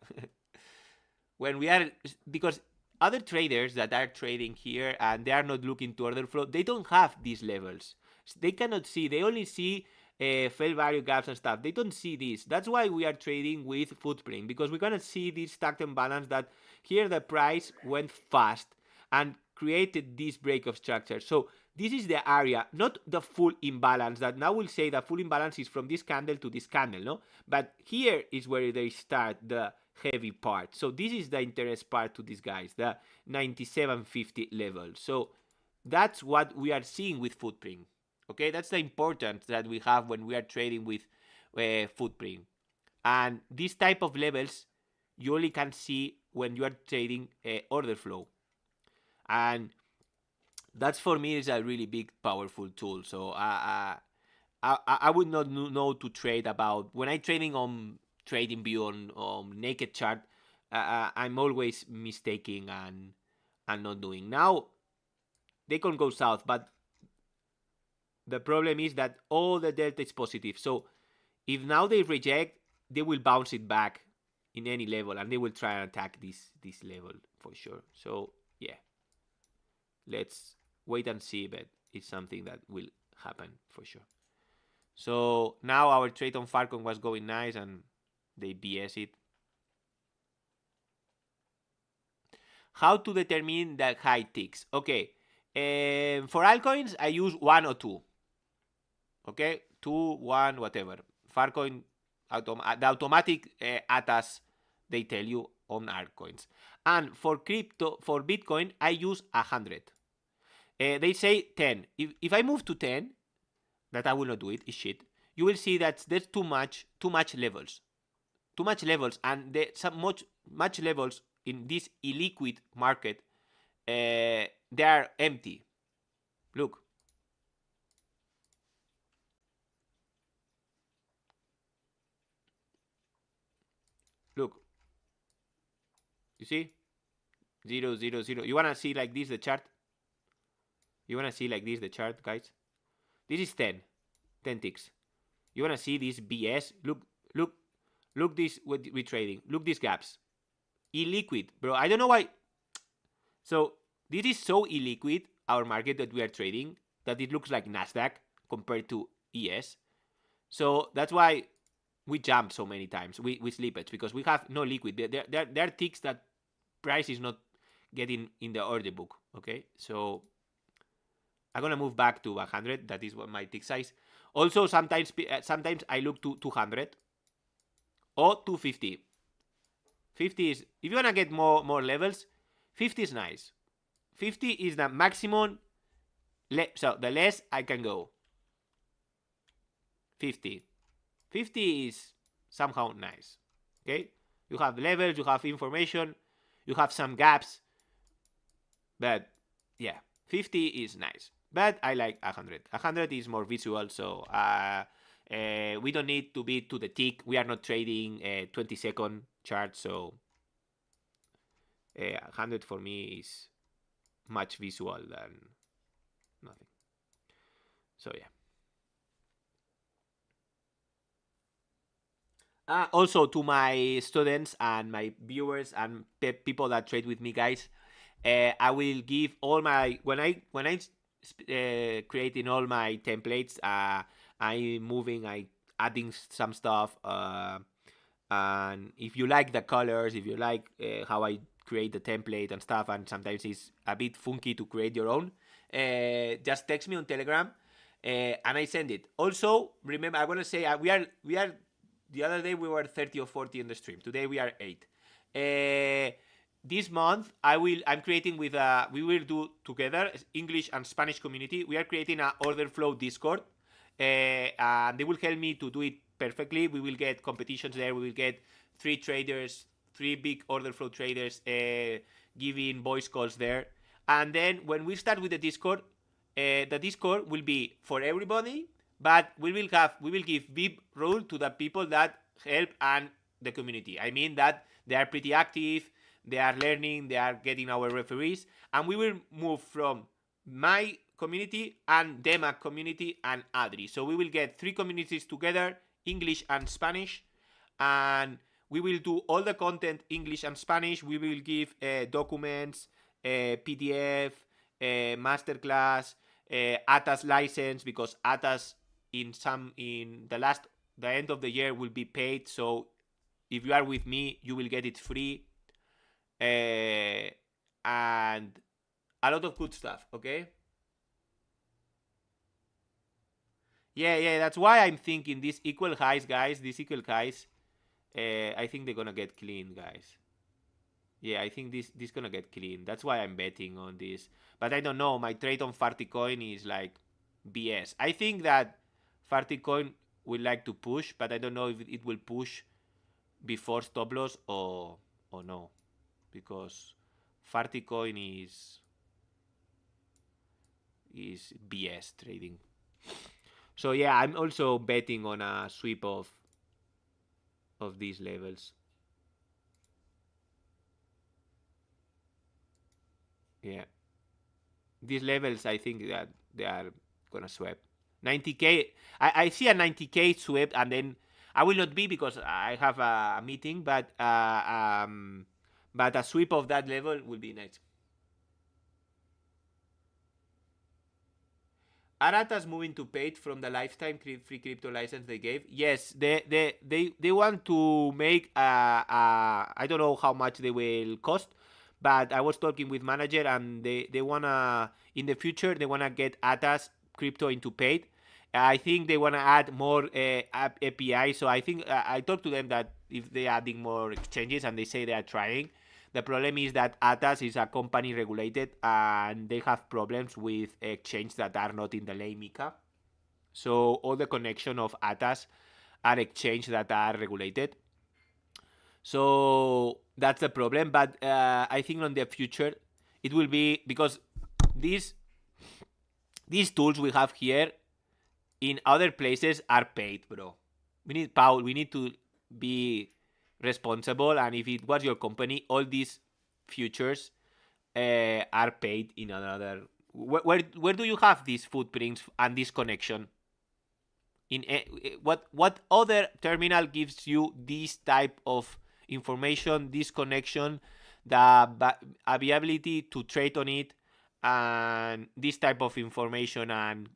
Speaker 1: When we are, because other traders that are trading here and they are not looking to order flow, they don't have these levels. They cannot see. They only see fair value gaps and stuff. They don't see this. That's why we are trading with footprint, because we're gonna see this stacked imbalance that here the price went fast and created this breakout structure. So this is the area, not the full imbalance, that now we'll say the full imbalance is from this candle to this candle, no? But here is where they start the heavy part. So this is the interest part to these guys, the 97.50 level. So that's what we are seeing with footprint. Okay, that's the importance that we have when we are trading with footprint. And this type of levels you only can see when you are trading order flow. And that's, for me, is a really big, powerful tool. So I would not know to trade about, when I'm trading on trading view on naked chart, I'm always mistaking and not doing. Now they can go south, but the problem is that all the delta is positive. So if now they reject, they will bounce it back in any level, and they will try and attack this level for sure. So yeah, let's wait and see, but it's something that will happen for sure. So now our trade on Falcon was going nice, and they BS it. How to determine the high ticks? Okay, for altcoins I use 1 or 2. Okay, 2, 1, whatever. Falcon, the automatic ATAS, they tell you on altcoins. And for crypto, for Bitcoin, I use 100. They say 10. If I move to 10, that I will not do it, is shit. You will see that there's too much levels. Too much levels, and there's much levels in this illiquid market. They are empty. Look. Look. You see? 0, 0, 0. You wanna see like this the chart? You wanna see like this the chart, guys? This is 10 ticks. You wanna see this BS? Look this with trading. Look these gaps. Illiquid, bro. I don't know why. So this is so illiquid, our market that we are trading, that it looks like Nasdaq compared to ES. So that's why we jump so many times with slippage, because we have no liquid. There are ticks that price is not getting in the order book. Okay, so I'm gonna move back to 100. That is what my tick size. Also, sometimes I look to 200 or 250. 50 is, if you wanna get more levels, 50 is nice. 50 is the maximum. So the less I can go. 50 is somehow nice. Okay, you have levels, you have information, you have some gaps, but yeah, 50 is nice. But I like 100. 100 is more visual, so we don't need to be to the tick. We are not trading a 20-second chart, so 100 for me is much visual than nothing. So yeah. Also, to my students and my viewers and people that trade with me, guys, I will give all my, when I creating all my templates, I adding some stuff, and if you like the colors, if you like how I create the template and stuff, and sometimes it's a bit funky to create your own, just text me on Telegram, and I send it. Also, remember, I want to say we are the other day we were 30 or 40 in the stream. Today we are 8. This month I'm creating with we will do together English and Spanish community. We are creating an Orderflow Discord, and they will help me to do it perfectly. We will get competitions there. We will get 3 traders, 3 big Orderflow traders giving voice calls there. And then when we start with the Discord will be for everybody, but we will give VIP role to the people that help and the community. I mean that they are pretty active, they are learning, they are getting our referees, and we will move from my community and Dema community and Adri. So we will get 3 communities together, English and Spanish, and we will do all the content English and Spanish. We will give documents, PDF, masterclass, ATAS license, because ATAS the end of the year will be paid. So if you are with me, you will get it free, and a lot of good stuff. Okay. Yeah, that's why I'm thinking these equal highs, guys. These equal highs, I think they're gonna get clean, guys. Yeah, I think this gonna get clean. That's why I'm betting on this. But I don't know. My trade on Farticoin is like BS. I think that Farticoin will like to push, but I don't know if it will push before stop loss or no, because Farticoin is BS trading. So yeah, I'm also betting on a sweep of these levels. Yeah, these levels, I think that they are gonna sweep 90k. I see a 90k sweep, and then I will not be because I have a meeting, but a sweep of that level will be nice. Are ATAS moving to paid from the lifetime free crypto license they gave? Yes, they want to make I don't know how much they will cost, but I was talking with manager, and they wanna, in the future, they wanna get ATAS crypto into paid. I think they wanna add more API. So I think I talked to them that if they're adding more exchanges, and they say they are trying. The problem is that ATAS is a company regulated, and they have problems with exchanges that are not in the ley MiCA. So all the connection of ATAS are exchanges that are regulated. So that's the problem. But I think on the future it will be, because these tools we have here in other places are paid, bro. We need to be responsible, and if it was your company, all these futures are paid in another. Where do you have these footprints and this connection? In what other terminal gives you this type of information, this connection, the ability to trade on it, and this type of information, and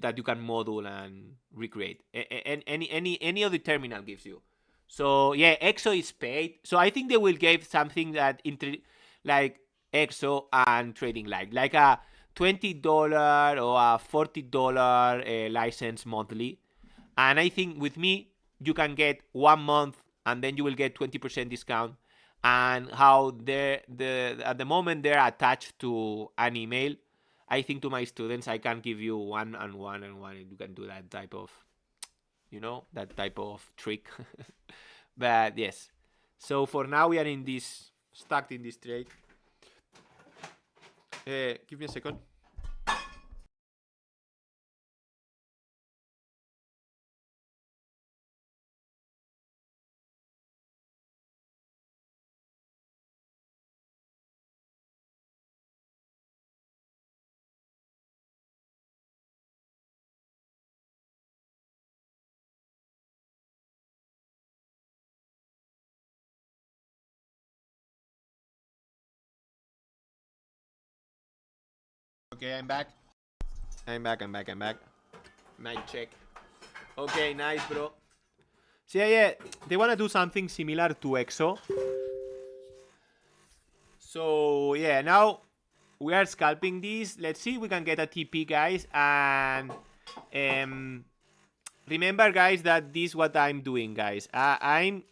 Speaker 1: that you can model and recreate? Any other terminal gives you. So yeah, EXO is paid. So I think they will give something that like EXO and Trading Light, like a $20 or a $40 license monthly. And I think with me you can get 1 month, and then you will get 20% discount. And how at the moment they're attached to an email, I think to my students I can give you 1 and 1 and 1, and you can do that type of, that type of trick. But yes, so for now we are stuck in this trade. Give me a second. Okay, I'm back. I'm back. Mic check. Okay, nice, bro. So yeah, they want to do something similar to EXO. So yeah, now we are scalping this. Let's see if we can get a TP, guys. And remember, guys, that this is what I'm doing, guys. I'm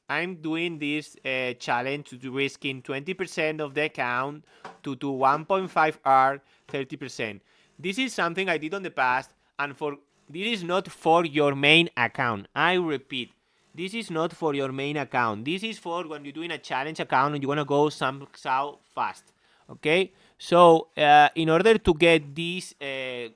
Speaker 1: doing this challenge to risking 20% of the account to do 1.5 R 30%. This is something I did on the past, and this is not for your main account. I repeat, this is not for your main account. This is for when you're doing a challenge account and you want to go somehow fast. Okay, so in order to get this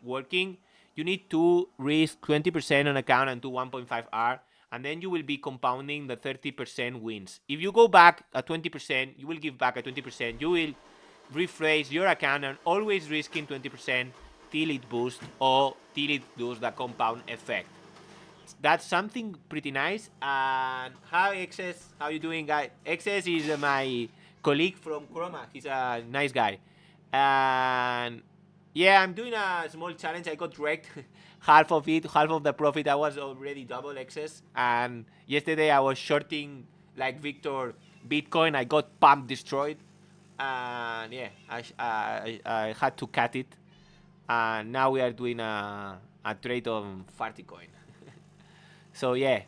Speaker 1: working, you need to risk 20% on account and do 1.5 R, and then you will be compounding the 30% wins. If you go back at 20%, you will give back at 20%. You will rephrase your account and always risking 20% till it boosts or till it does the compound effect. That's something pretty nice. And hi, XS, how you doing, guy? XS is my colleague from Chroma. He's a nice guy. And yeah, I'm doing a small challenge. I got wrecked. Half of it, half of the profit. I was already double excess. And yesterday I was shorting like Victor Bitcoin. I got pump destroyed. And yeah, I had to cut it. And now we are doing a trade on Farticoin. So yeah,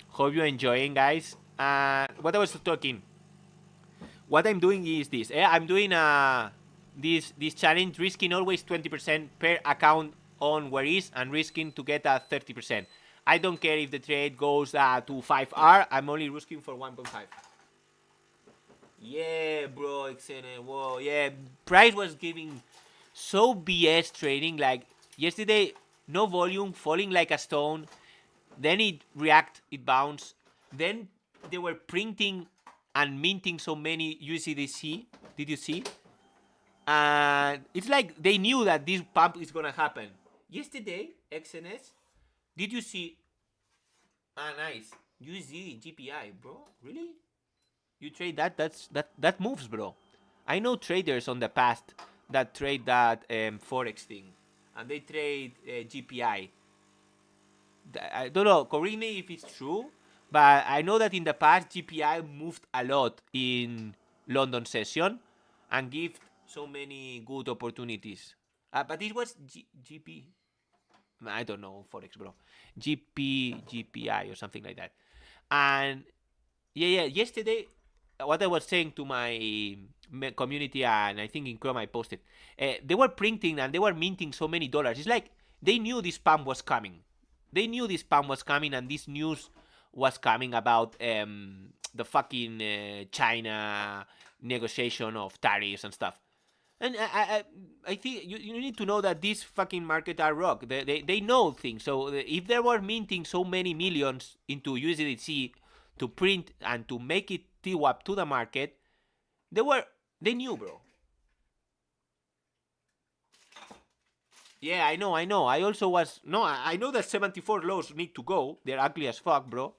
Speaker 1: hope you're enjoying, guys. What I was talking, what I'm doing is this. I'm doing this challenge, risking always 20% per account on where is, and risking to get a 30%. I don't care if the trade goes to 5R. I'm only risking for 1.5. Yeah, bro, excellent. Whoa, yeah. Price was giving so BS trading. Like yesterday, no volume, falling like a stone. Then it react, it bounced. Then they were printing and minting so many USDC. Did you see? And it's like they knew that this pump is gonna happen. Yesterday, XNS, did you see? Nice. USD GPI, bro. Really? You trade that? That moves, bro. I know traders on the past that trade that forex thing, and they trade GPI. I don't know, correct me if it's true, but I know that in the past GPI moved a lot in London session and give so many good opportunities. But it was GP. I don't know forex, bro. GPI or something like that. And yeah. Yesterday, what I was saying to my community, and I think in Chrome I posted, they were printing and they were minting so many dollars. It's like they knew this spam was coming. They knew this spam was coming, and this news was coming about the fucking China negotiation of tariffs and stuff. And I think you need to know that these fucking markets are rock. They know things. So if they were minting so many millions into USDC to print and to make it TWAP to the market, they knew, bro. Yeah, I know. I also was... No, I know that 74 lows need to go. They're ugly as fuck, bro.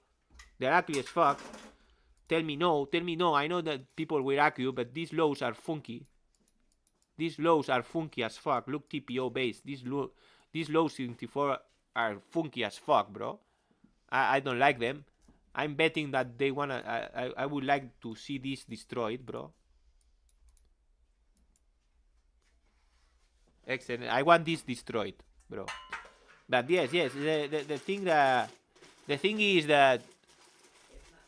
Speaker 1: They're ugly as fuck. Tell me no. I know that people will argue, but these lows are funky. These lows are funky as fuck. Look, TPO base. These lows 74 are funky as fuck, bro. I don't like them. I'm betting that they wanna... I would like to see this destroyed, bro. Excellent. I want this destroyed, bro. But yes. The thing is that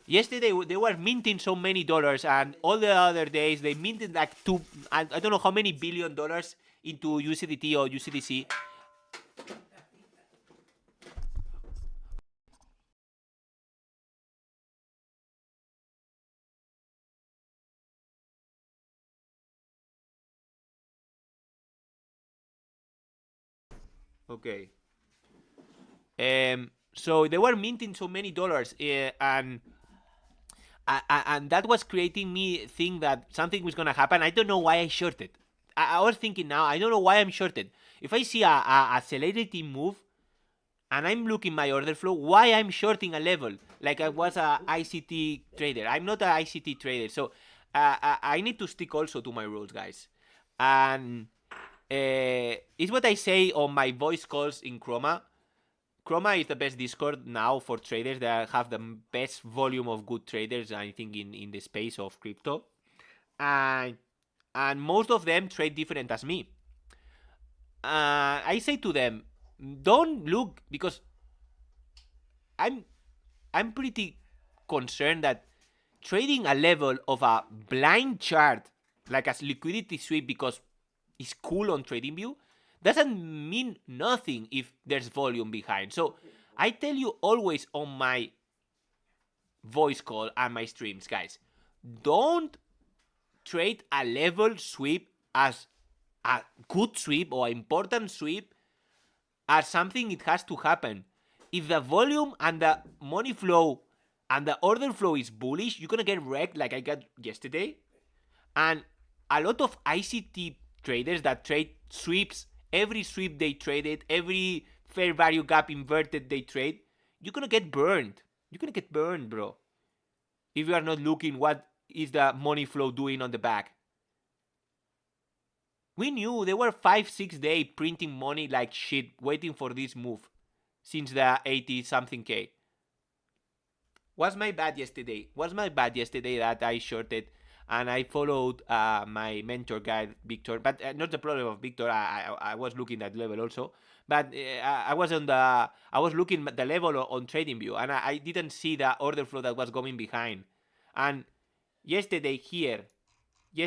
Speaker 1: yesterday they were minting so many dollars, and all the other days they minted like I don't know how many $1 billion into USDT or USDC. Okay. So they were minting so many dollars, and that was creating me think that something was gonna happen. I don't know why I shorted. I was thinking now, I don't know why I'm shorted. If I see a accelerating move and I'm looking my order flow, why I'm shorting a level like I was a ICT trader? I'm not a ICT trader, so I need to stick also to my rules, guys. And it's what I say on my voice calls in Chroma. Chroma is the best Discord now for traders that have the best volume of good traders, I think, in the space of crypto. And most of them trade different as me. I say to them, don't look, because I'm pretty concerned that trading a level of a blind chart like a liquidity sweep because it's cool on TradingView doesn't mean nothing if there's volume behind. So I tell you always on my voice call and my streams, guys, don't trade a level sweep as a good sweep or important sweep as something it has to happen. If the volume and the money flow and the order flow is bullish, you're gonna get wrecked like I got yesterday. And a lot of ICT traders that trade sweeps, every sweep they traded, every fair value gap inverted they trade, you're gonna get burned. You're gonna get burned, bro. If you are not looking what is the money flow doing on the back. We knew they were 5-6 days printing money like shit, waiting for this move since the 80 something K. Was my bad yesterday that I shorted and I followed my mentor guy Victor, but not the problem of Victor. I was looking at level also, but I was looking at the level on TradingView and I didn't see the order flow that was going behind. And yesterday here, they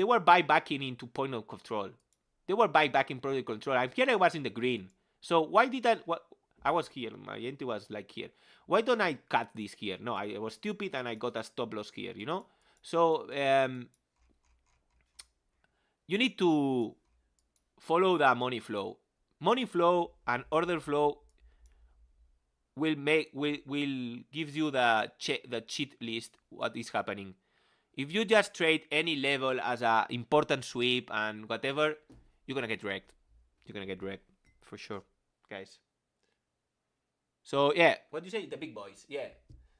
Speaker 1: were buybacking into point of control. They were buybacking product control. And here I was in the green. So why did I was here. My entry was like here. Why don't I cut this here? No, I was stupid and I got a stop loss here, you know? So you need to follow the money flow. Money flow and order flow will give you the cheat list what is happening. If you just trade any level as a important sweep and whatever, you're gonna get wrecked. You're gonna get wrecked for sure, guys. So yeah, what do you say? The big boys, yeah.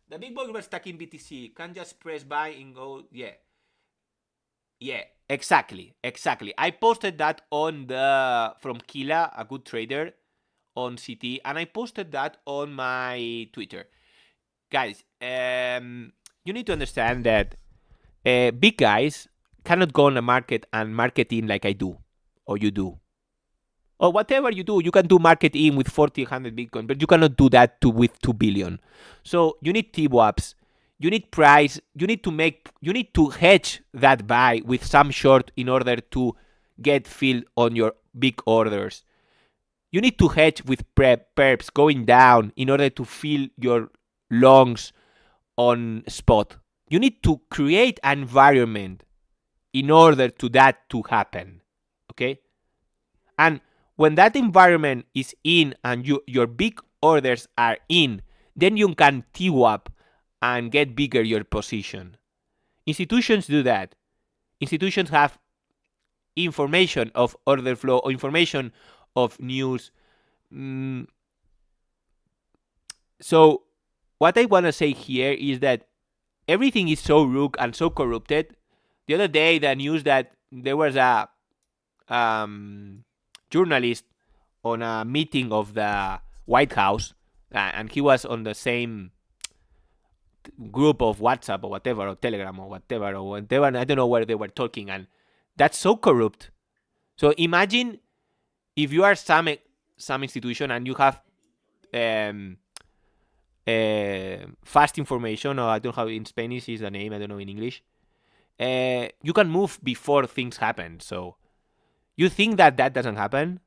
Speaker 1: The big boys were stuck in BTC. Can't just press buy and go, yeah. Yeah, exactly. I posted that on from Kila, a good trader, on CT, and I posted that on my Twitter. Guys, you need to understand that big guys cannot go on the market and marketing like I do, or you do. Or whatever you do, you can do marketing with 40, 100 Bitcoin, but you cannot do that with 2 billion. So you need TWAPs, you need price, you need to hedge that buy with some short in order to get filled on your big orders. You need to hedge with perps going down in order to fill your longs on spot. You need to create an environment in order to that to happen. Okay? And when that environment is in and your big orders are in, then you can TWAP and get bigger your position. Institutions do that. Institutions have information of order flow or information of news. So what I want to say here is that everything is so rogue and so corrupted. The other day, the news that there was a journalist on a meeting of the White House, and he was on the same group of WhatsApp or whatever, or Telegram or whatever, I don't know where they were talking, and that's so corrupt. So imagine if you are some institution and you have fast information, or I don't know how in Spanish is the name, I don't know in English. You can move before things happen. So you think that doesn't happen?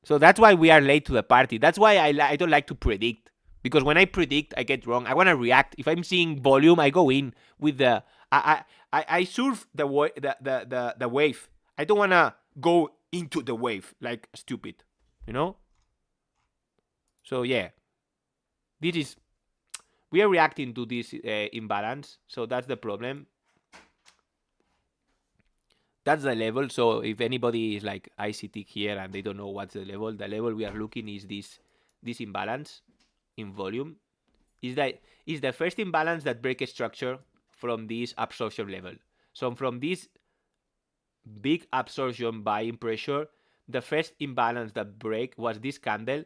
Speaker 1: So that's why we are late to the party. That's why I don't like to predict, because when I predict, I get wrong. I want to react. If I'm seeing volume, I go in with the I surf the wave. I don't want to go into the wave like stupid, you know? So yeah, we are reacting to this imbalance. So that's the problem. That's the level. So if anybody is like ICT here and they don't know what's the level we are looking is this imbalance in volume. Is the first imbalance that breaks structure from this absorption level. So from this big absorption buying pressure, the first imbalance that break was this candle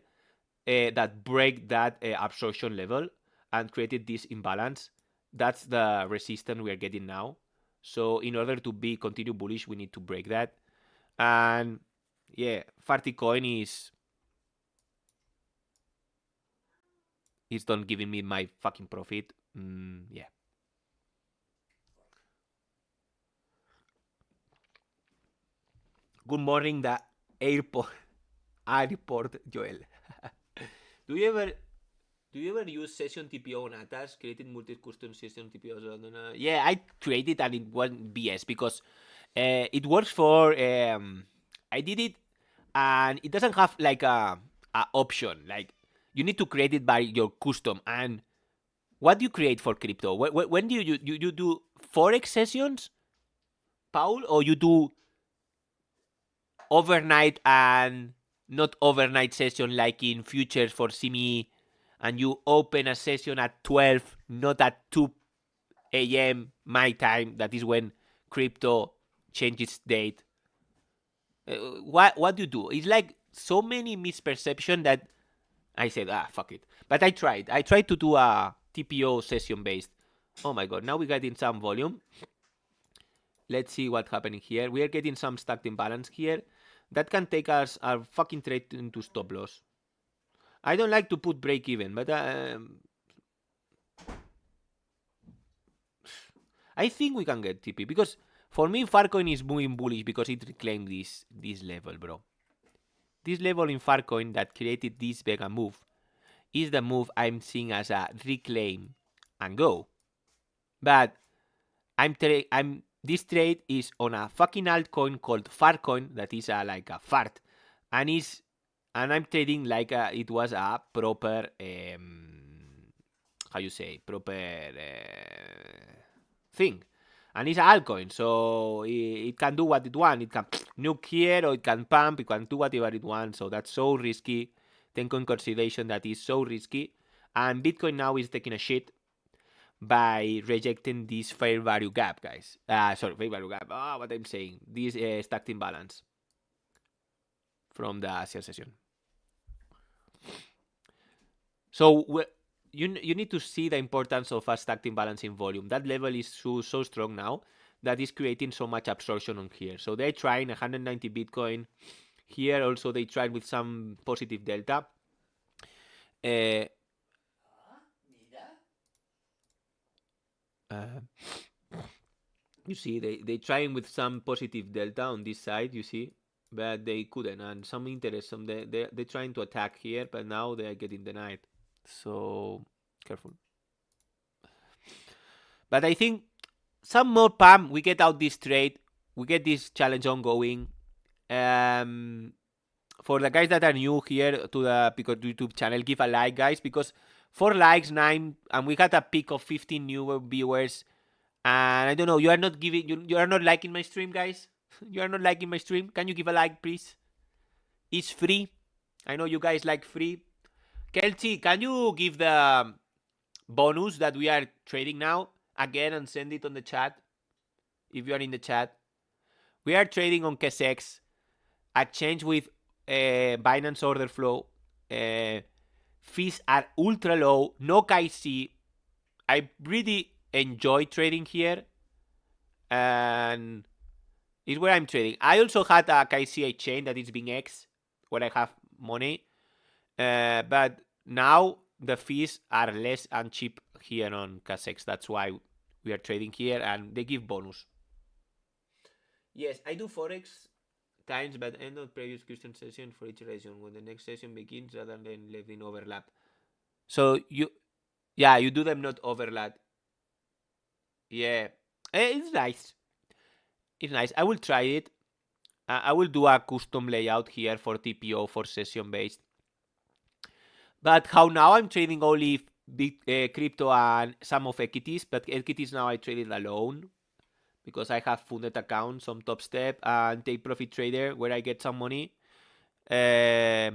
Speaker 1: that break that absorption level and created this imbalance. that's the resistance we are getting now. So in order to be continue bullish, we need to break that. And yeah, Farty coin is not giving me my fucking profit. Yeah. Good morning, the airport Joel. Do you ever use session TPO on ATAS, created multi-custom session TPOs? Yeah, I created and it wasn't BS because it works for I did it and it doesn't have like a option. Like you need to create it by your custom. And what do you create for crypto? When do you do forex sessions, Paul, or you do overnight and not overnight session like in futures for CME, and you open a session at 12, not at 2 a.m. my time. That is when crypto changes date. What do you do? It's like so many misperception that I said, fuck it. But I tried. I tried to do a TPO session based. Oh my god, now we got in some volume. Let's see what's happening here. We are getting some stacked imbalance here. That can take us our fucking trade into stop loss. I don't like to put break even, but I think we can get TP because for me Farcoin is moving bullish because it reclaimed this level, bro. This level in Farcoin that created this Vega move is the move I'm seeing as a reclaim and go. But this trade is on a fucking altcoin called Farcoin that is like a fart, and I'm trading like it was a proper proper thing, and it's an altcoin, so it can do what it wants. It can nuke here, or it can pump. It can do whatever it wants. So that's so risky. Take in consideration that is so risky, and Bitcoin now is taking a shit by rejecting this fair value gap, guys. Fair value gap. What I'm saying. This stacked imbalance from the Asia session. So you need to see the importance of a stacked imbalance in volume. That level is so strong now that is creating so much absorption on here. So they're trying 190 Bitcoin. Here also they tried with some positive delta. You see, they trying with some positive delta on this side, you see, but they couldn't. And some interest, they're trying to attack here, but now they are getting denied. So careful. But I think some more pump, we get out this trade, we get this challenge ongoing. For the guys that are new here to the Pico YouTube channel, give a like, guys, because 4 likes, 9, and we got a peak of 15 new viewers. And I don't know, you are not giving, you are not liking my stream, guys. You are not liking my stream. Can you give a like, please? It's free. I know you guys like free. Kelsey, can you give the bonus that we are trading now again and send it on the chat? If you are in the chat. We are trading on KSX. Exchange with Binance Orderflow. Fees are ultra low. No KYC. I really enjoy trading here. And it's where I'm trading. I also had a KCA chain that is being X, where I have money. But now the fees are less and cheap here on KSX. That's why we are trading here, and they give bonus. Yes, I do Forex times, but end of previous Christian session for each session when the next session begins rather than letting overlap. So you do them not overlap. Yeah, it's nice. It's nice. I will try it. I will do a custom layout here for TPO for session based. But how now I'm trading only crypto and some of equities, but equities now I trade it alone because I have funded accounts on TOPSTEP and Take Profit Trader where I get some money. Yeah,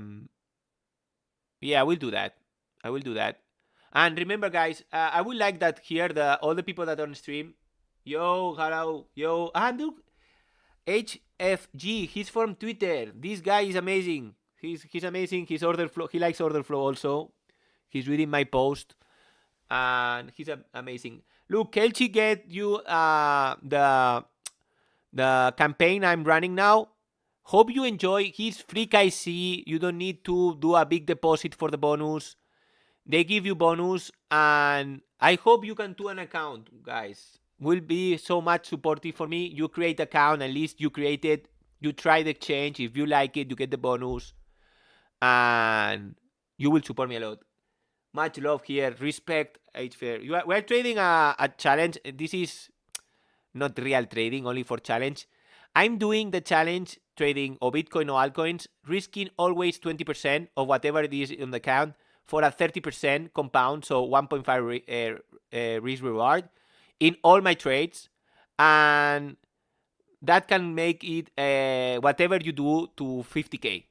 Speaker 1: I will do that. And remember, guys, I would like that here all the people that are on stream. Yo, hello, yo, look, HFG. He's from Twitter. This guy is amazing. He's amazing. He's Orderflow. He likes Orderflow also. He's reading my post, and he's amazing. Look, Kelchi get you the campaign I'm running now. Hope you enjoy. He's free KC. You don't need to do a big deposit for the bonus. They give you bonus, and I hope you can do an account, guys. Will be so much supportive for me. You create account, at least you create it. You try the exchange. If you like it, you get the bonus, and you will support me a lot. Much love here. Respect, HFair. We're trading a challenge. This is not real trading, only for challenge. I'm doing the challenge trading or Bitcoin or altcoins, risking always 20% of whatever it is in the account for a 30% compound, so 1.5 risk reward in all my trades. And that can make it whatever you do to 50k.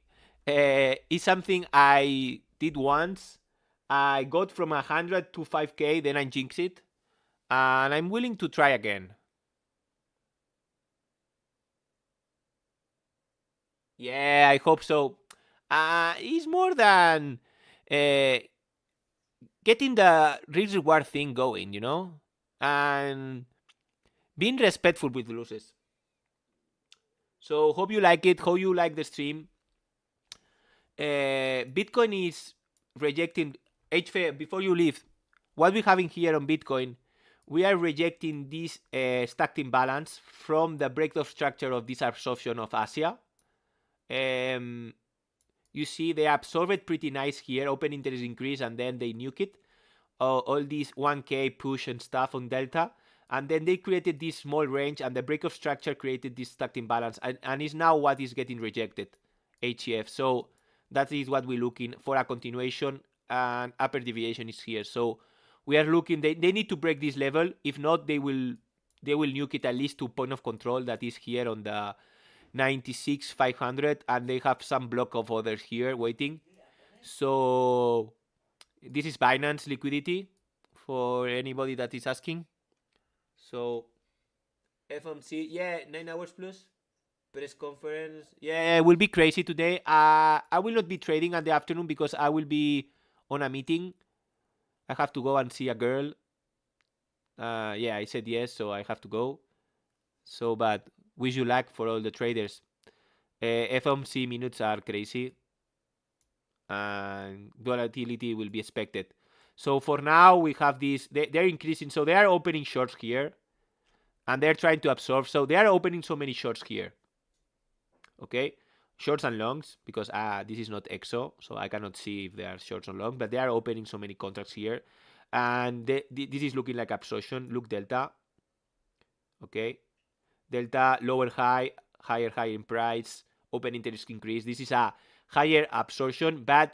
Speaker 1: It's something I did once. I got from 100 to 5k, then I jinxed it. And I'm willing to try again. Yeah, I hope so. It's more than getting the risk reward thing going, you know? And being respectful with losses. So hope you like it. Hope you like the stream. Bitcoin is rejecting HF. Before you leave, what we're having here on Bitcoin, we are rejecting this stacked imbalance from the breakdown structure of this absorption of Asia. You see they absorb it pretty nice here, open interest increase, and then they nuke it. All these 1k push and stuff on Delta. And then they created this small range, and the breakout structure created this stacked imbalance. And is now what is getting rejected, HEF. So that is what we're looking for, a continuation, and upper deviation is here. So we are looking, they need to break this level. If not, they will nuke it at least to point of control that is here on the 96,500, and they have some block of others here waiting. So this is Binance liquidity for anybody that is asking. So FOMC, yeah, 9 hours plus press conference. Yeah, it will be crazy today. I will not be trading at the afternoon because I will be on a meeting. I have to go and see a girl. Yeah, I said yes, so I have to go. So, but wish you luck for all the traders. FOMC minutes are crazy, and volatility will be expected. So for now, we have this. They're increasing, so they are opening shorts here, and they're trying to absorb. So they are opening so many shorts here. Okay, shorts and longs, because this is not EXO, so I cannot see if they are shorts or long, but they are opening so many contracts here, and this is looking like absorption. Look, Delta. Okay, Delta lower high, higher high in price, open interest increase. This is a higher absorption, but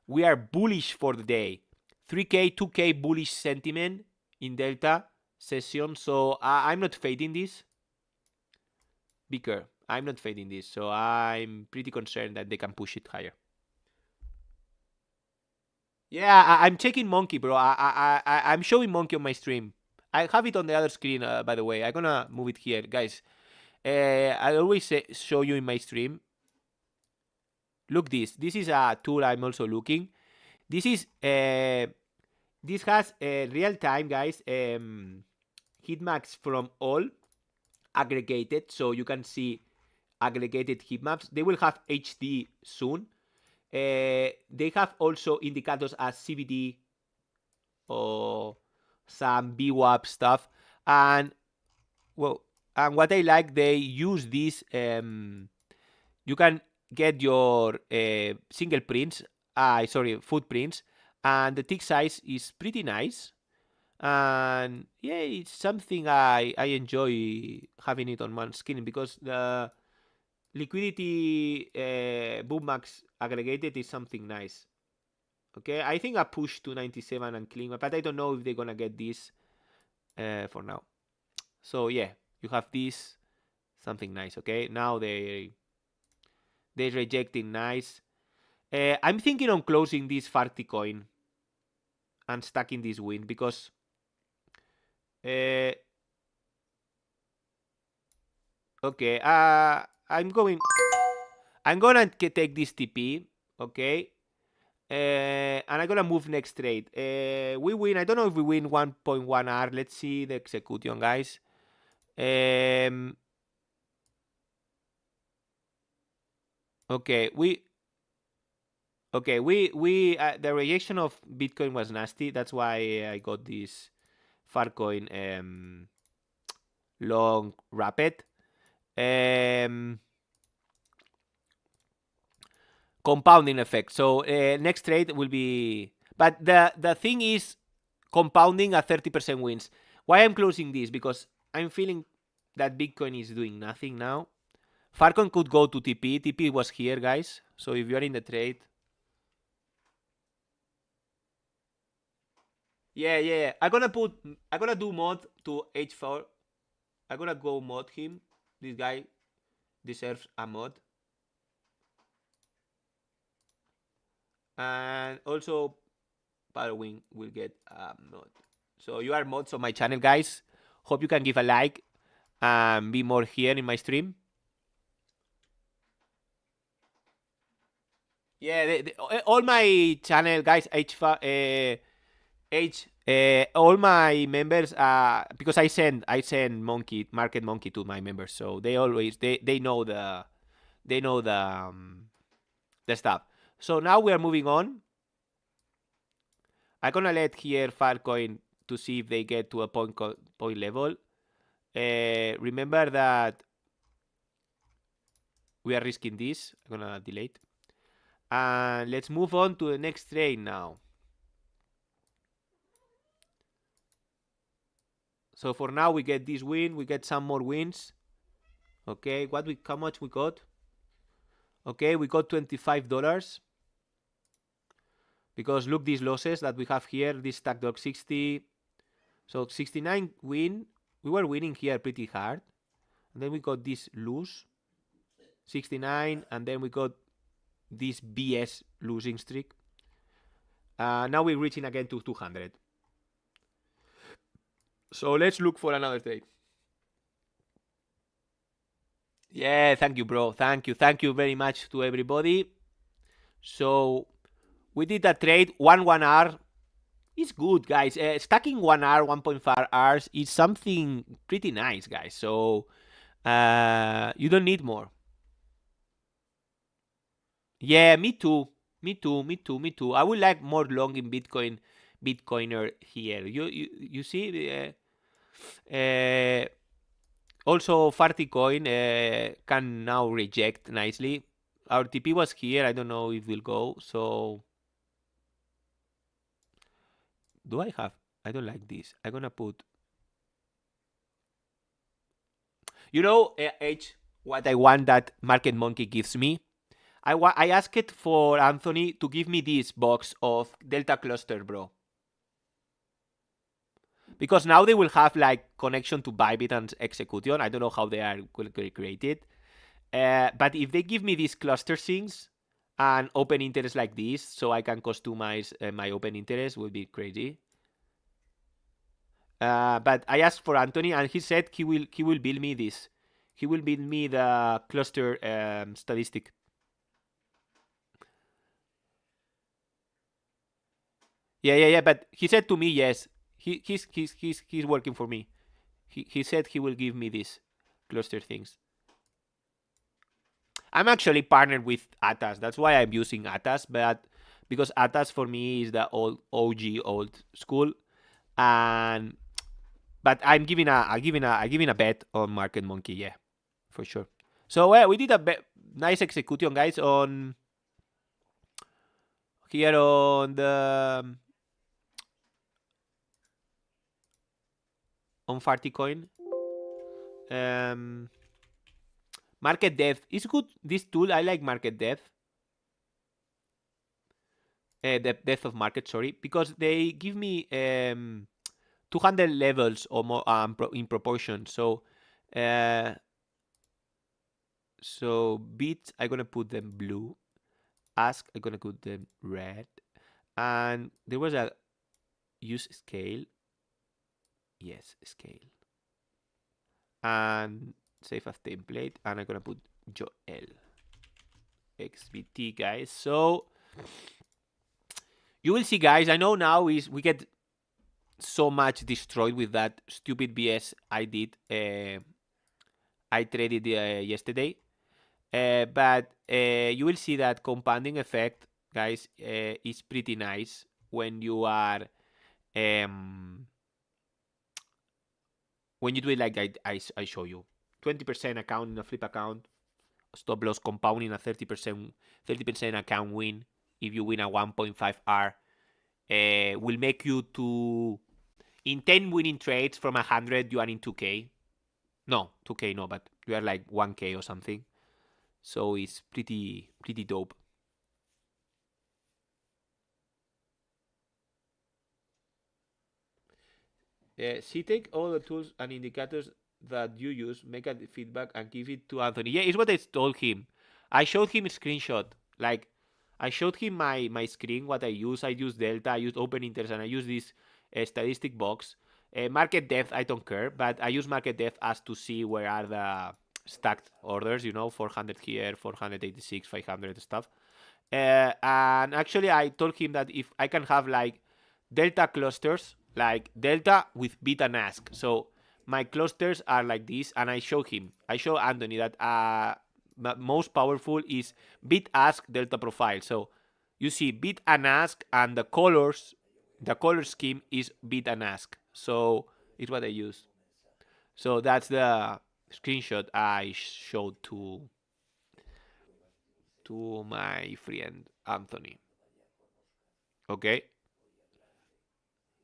Speaker 1: we are bullish for the day. 3k, 2k bullish sentiment in Delta session. So I'm not fading this. Bigger. I'm not fading this. So I'm pretty concerned that they can push it higher. Yeah, I'm checking Monkey, bro. I'm showing Monkey on my stream. I have it on the other screen, by the way. I'm gonna move it here, guys. I always show you in my stream. Look this. This is a tool I'm also looking. This is this has real time, guys. Heat maps from all aggregated, so you can see aggregated heat maps. They will have HD soon. They have also indicators as CBD or some VWAP stuff, and well, and what I like, they use this. You can get your single prints, footprints, and the tick size is pretty nice. And yeah, it's something I enjoy having it on my skin, because the liquidity bookmarks aggregated is something nice. Okay, I think I push to 97 and clean, but I don't know if they're gonna get this for now. So yeah, you have this, something nice. Okay, now they're rejecting nice. I'm thinking on closing this Farty coin and stacking this win, because okay, I'm gonna take this TP, okay, And I'm gonna move next trade. We win. I don't know if we win 1.1 R. Let's see the execution, guys. Okay, the reaction of Bitcoin was nasty. That's why I got this Farcoin long rapid. Compounding effect. So next trade will be, but the thing is compounding at 30% wins. Why I'm closing this? Because I'm feeling that Bitcoin is doing nothing now. Farcoin could go to TP. TP was here, guys. So if you're in the trade, yeah. I'm gonna do mod to H4. I'm gonna go mod him. This guy deserves a mod. And also Wing will get a mod. So you are mods on my channel, guys. Hope you can give a like and be more here in my stream. Yeah, all my channel, guys, all my members, because I send market monkey to my members, so they always they know the stuff. So now we are moving on. I'm gonna let here Filecoin to see if they get to a point level. Remember that we are risking this. I'm gonna delete. And let's move on to the next trade now. So for now we get this win. We get some more wins. Okay, how much we got? Okay, we got $25. Because look these losses that we have here. This stack dog 60. So 69 win. We were winning here pretty hard. And then we got this lose. 69. And then we got this BS losing streak. Now we're reaching again to 200. So let's look for another trade. Yeah, thank you, bro. Thank you very much to everybody. So we did a trade 1R. It's good, guys. Stacking 1R, 1.5 Rs is something pretty nice, guys. So you don't need more. Yeah, me too. I would like more long in Bitcoiner here. You see, also Farticoin can now reject nicely. Our TP was here. I don't know if we'll go. So do I have? I don't like this. I'm gonna put. You know, what I want that Market Monkey gives me. I asked for Anthony to give me this box of Delta Cluster, bro. Because now they will have like connection to Bybit and Execution. I don't know how they are created. But if they give me these cluster things and open interest like this, so I can customize my open interest, would be crazy. But I asked for Anthony, and he said he will build me this. He will build me the cluster statistic. Yeah. But he said to me, yes, he's working for me. He said he will give me these cluster things. I'm actually partnered with ATAS. That's why I'm using ATAS, but because ATAS for me is the old school, and but I'm giving a bet on Market Monkey, yeah, for sure. So we did a nice execution, guys, on here on the on Farticoin. Market depth is good. This tool, I like market depth. The depth of market, sorry, because they give me 200 levels or more in proportion. So bits, I'm gonna put them blue. Ask, I'm gonna put them red. And there was a use scale. Yes, scale. And save as template. And I'm gonna put Joel XBT, guys. So You will see, guys. I know now is we get so much destroyed with that stupid BS I did. I traded yesterday. But you will see that compounding effect, guys, is pretty nice when you are when you do it like I show you. 20% account in a flip account, stop loss compounding a 30% account win. If you win a 1.5 R, will make you to in 10 winning trades from 100 you are in 2K. No, 2K no, but you are like 1K or something. So it's pretty dope. See, take all the tools and indicators that you use, make a feedback, and give it to Anthony. Yeah, it's what I told him. I showed him a screenshot. Like, I showed him my screen, what I use. I use Delta, I use Open Interest, and I use this statistic box. Market depth, I don't care, but I use market depth as to see where are the stacked orders, 400 here, 486, 500 stuff. And actually, I told him that if I can have like Delta clusters, like Delta with bid and ask. So my clusters are like this, and I show Anthony that most powerful is bid ask Delta profile. So you see bid and ask, and the color scheme is bid and ask. So it's what I use. So that's the screenshot I showed to my friend Anthony. Okay.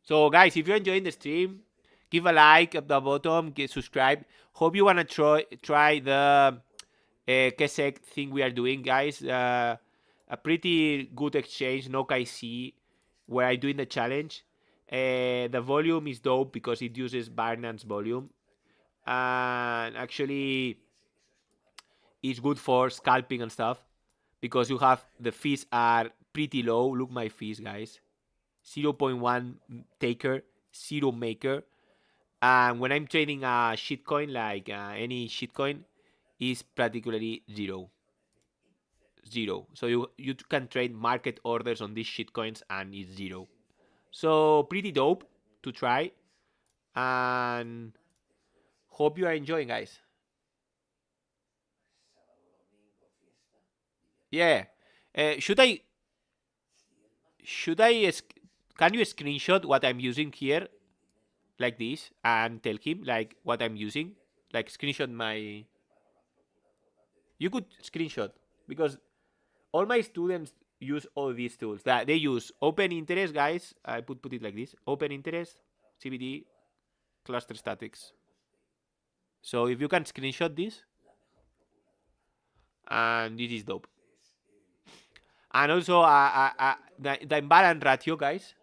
Speaker 1: So guys, if you're enjoying the stream, give a like at the bottom, subscribe. Hope you wanna try the Kesek thing we are doing, guys. A pretty good exchange, no KC, where I'm doing the challenge. The volume is dope because it uses Binance volume, and actually, it's good for scalping and stuff because you have the fees are pretty low. Look my fees, guys. 0.1 taker, 0 maker. And when I'm trading a shitcoin, like any shitcoin, is particularly zero. So you can trade market orders on these shitcoins and it's zero. So pretty dope to try. And hope you are enjoying, guys. Yeah. Should I can you screenshot what I'm using here like this and tell him like what I'm using? Like screenshot my. You could screenshot because all my students use all these tools. That they use Open Interest, guys. I put it like this: Open Interest, CBD, cluster statics. So if you can screenshot this, and this is dope. And also the imbalance ratio, guys.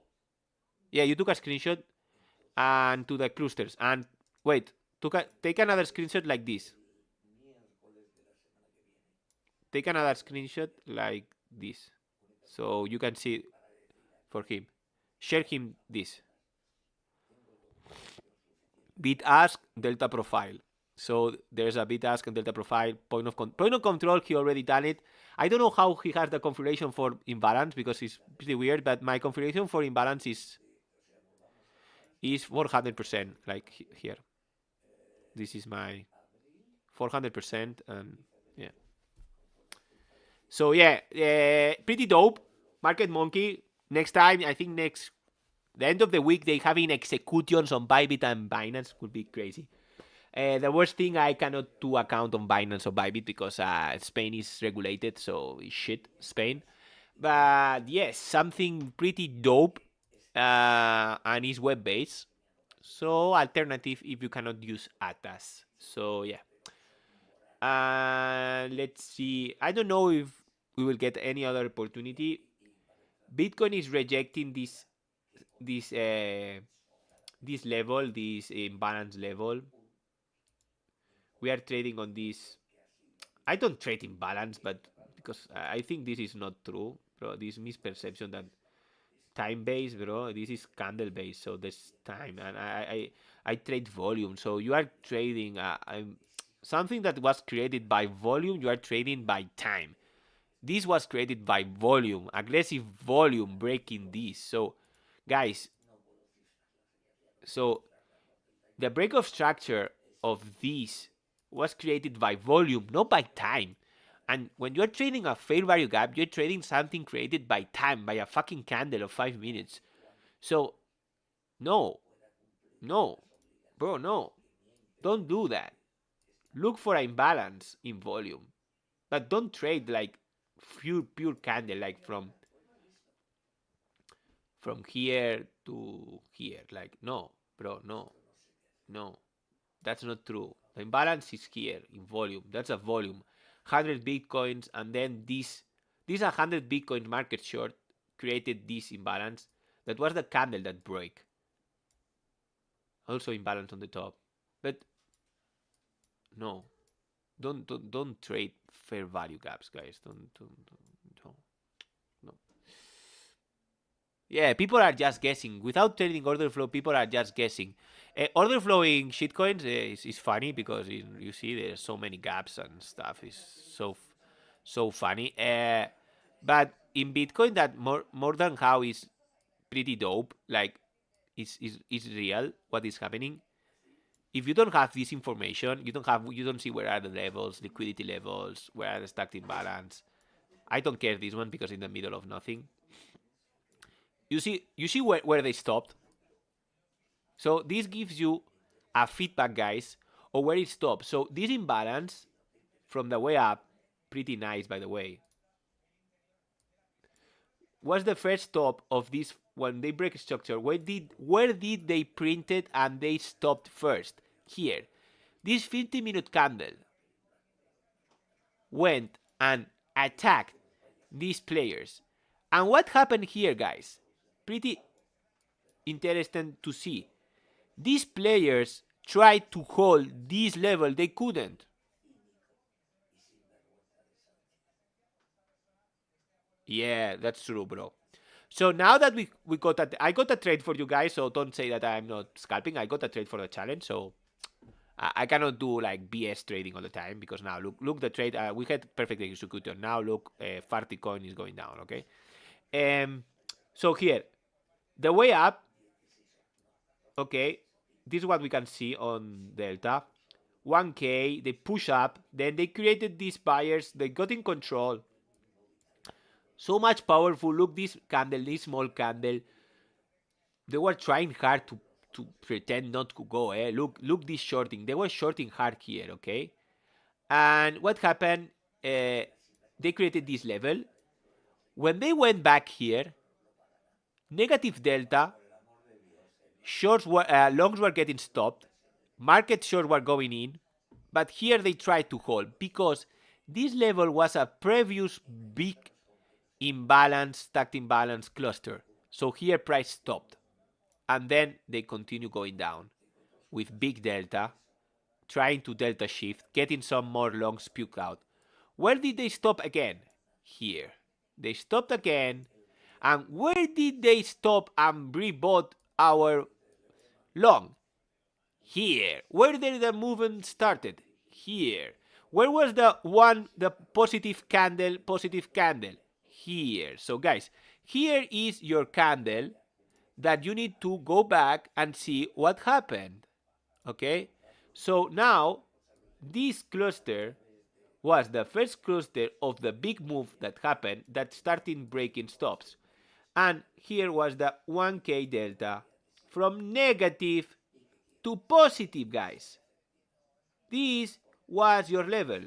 Speaker 1: Yeah, you took a screenshot and to the clusters. And wait, take another screenshot like this. Take another screenshot like this. So you can see for him. Share him this. Bid ask delta profile. So there's a bid ask and delta profile point of control. He already done it. I don't know how he has the configuration for imbalance because it's pretty weird. But my configuration for imbalance is 400%. Like here, this is my 400%, and yeah. So yeah, pretty dope. Market Monkey. Next time, I think the end of the week, they having executions on Bybit and Binance. Could be crazy. The worst thing, I cannot do account on Binance or Bybit because Spain is regulated, so it's shit, Spain. But yes, something pretty dope, and it's web-based. So alternative if you cannot use ATAS. So yeah. Let's see. I don't know if we will get any other opportunity. Bitcoin is rejecting this level, this imbalance level. We are trading on this. I don't trade in balance, but because I think this is not true, bro. This misperception that time based, bro. This is candle based, so this time, and I trade volume. So you are trading something that was created by volume. You are trading by time. this was created by volume, aggressive volume breaking this. So, guys, so the breakout structure of this was created by volume, not by time. And when you're trading a fair value gap, you're trading something created by time, by a fucking candle of 5 minutes. So, no, bro, no. Don't do that. Look for an imbalance in volume. But don't trade like pure candle, like from here to here. Like, no, bro, no. That's not true. The imbalance is here in volume. That's a volume. 100 bitcoins, and then this 100 bitcoin market short created this imbalance. That was the candle that broke. Also imbalance on the top. But no, don't trade fair value gaps, guys. Don't. No. Yeah, people are just guessing. Without trading order flow, people are just guessing. Order flowing shitcoins is funny because you see there's so many gaps and stuff. It's so funny. But in Bitcoin, that more than how is pretty dope. Like, is real what is happening. If you don't have this information, you don't see where are the levels, liquidity levels, where are the stacked imbalance. I don't care this one because in the middle of nothing. You see where they stopped. So this gives you a feedback, guys, of where it stopped. So this imbalance from the way up, pretty nice, by the way, was the first stop of this when they break structure. Where did they print it and they stopped first? Here. This 50-minute candle went and attacked these players. And what happened here, guys? Pretty interesting to see. These players tried to hold this level, they couldn't. Yeah, that's true, bro. So now that we got that, I got a trade for you guys, so don't say that I'm not scalping. I got a trade for the challenge, so I cannot do like BS trading all the time because now look the trade. We had perfect execution. Now look, Farty coin is going down. Okay. So here, the way up. Okay, this is what we can see on Delta. 1K, they push up, then they created these buyers, they got in control. So much powerful. Look, this candle, this small candle. They were trying hard to pretend not to go. Look this shorting. They were shorting hard here, okay? And what happened? They created this level. When they went back here, negative delta, longs were getting stopped, market shorts were going in, but here they tried to hold because this level was a previous big imbalance, stacked imbalance cluster. So here price stopped. And then they continue going down with big delta, trying to delta shift, getting some more longs puke out. Where did they stop again? Here. They stopped again. And where did they stop and rebought our long? Here. Where did the movement started? Here. Where was the positive candle? Here. So guys, here is your candle that you need to go back and see what happened. Okay? So now, this cluster was the first cluster of the big move that happened that started breaking stops. And here was the 1K delta from negative to positive, guys. This was your level.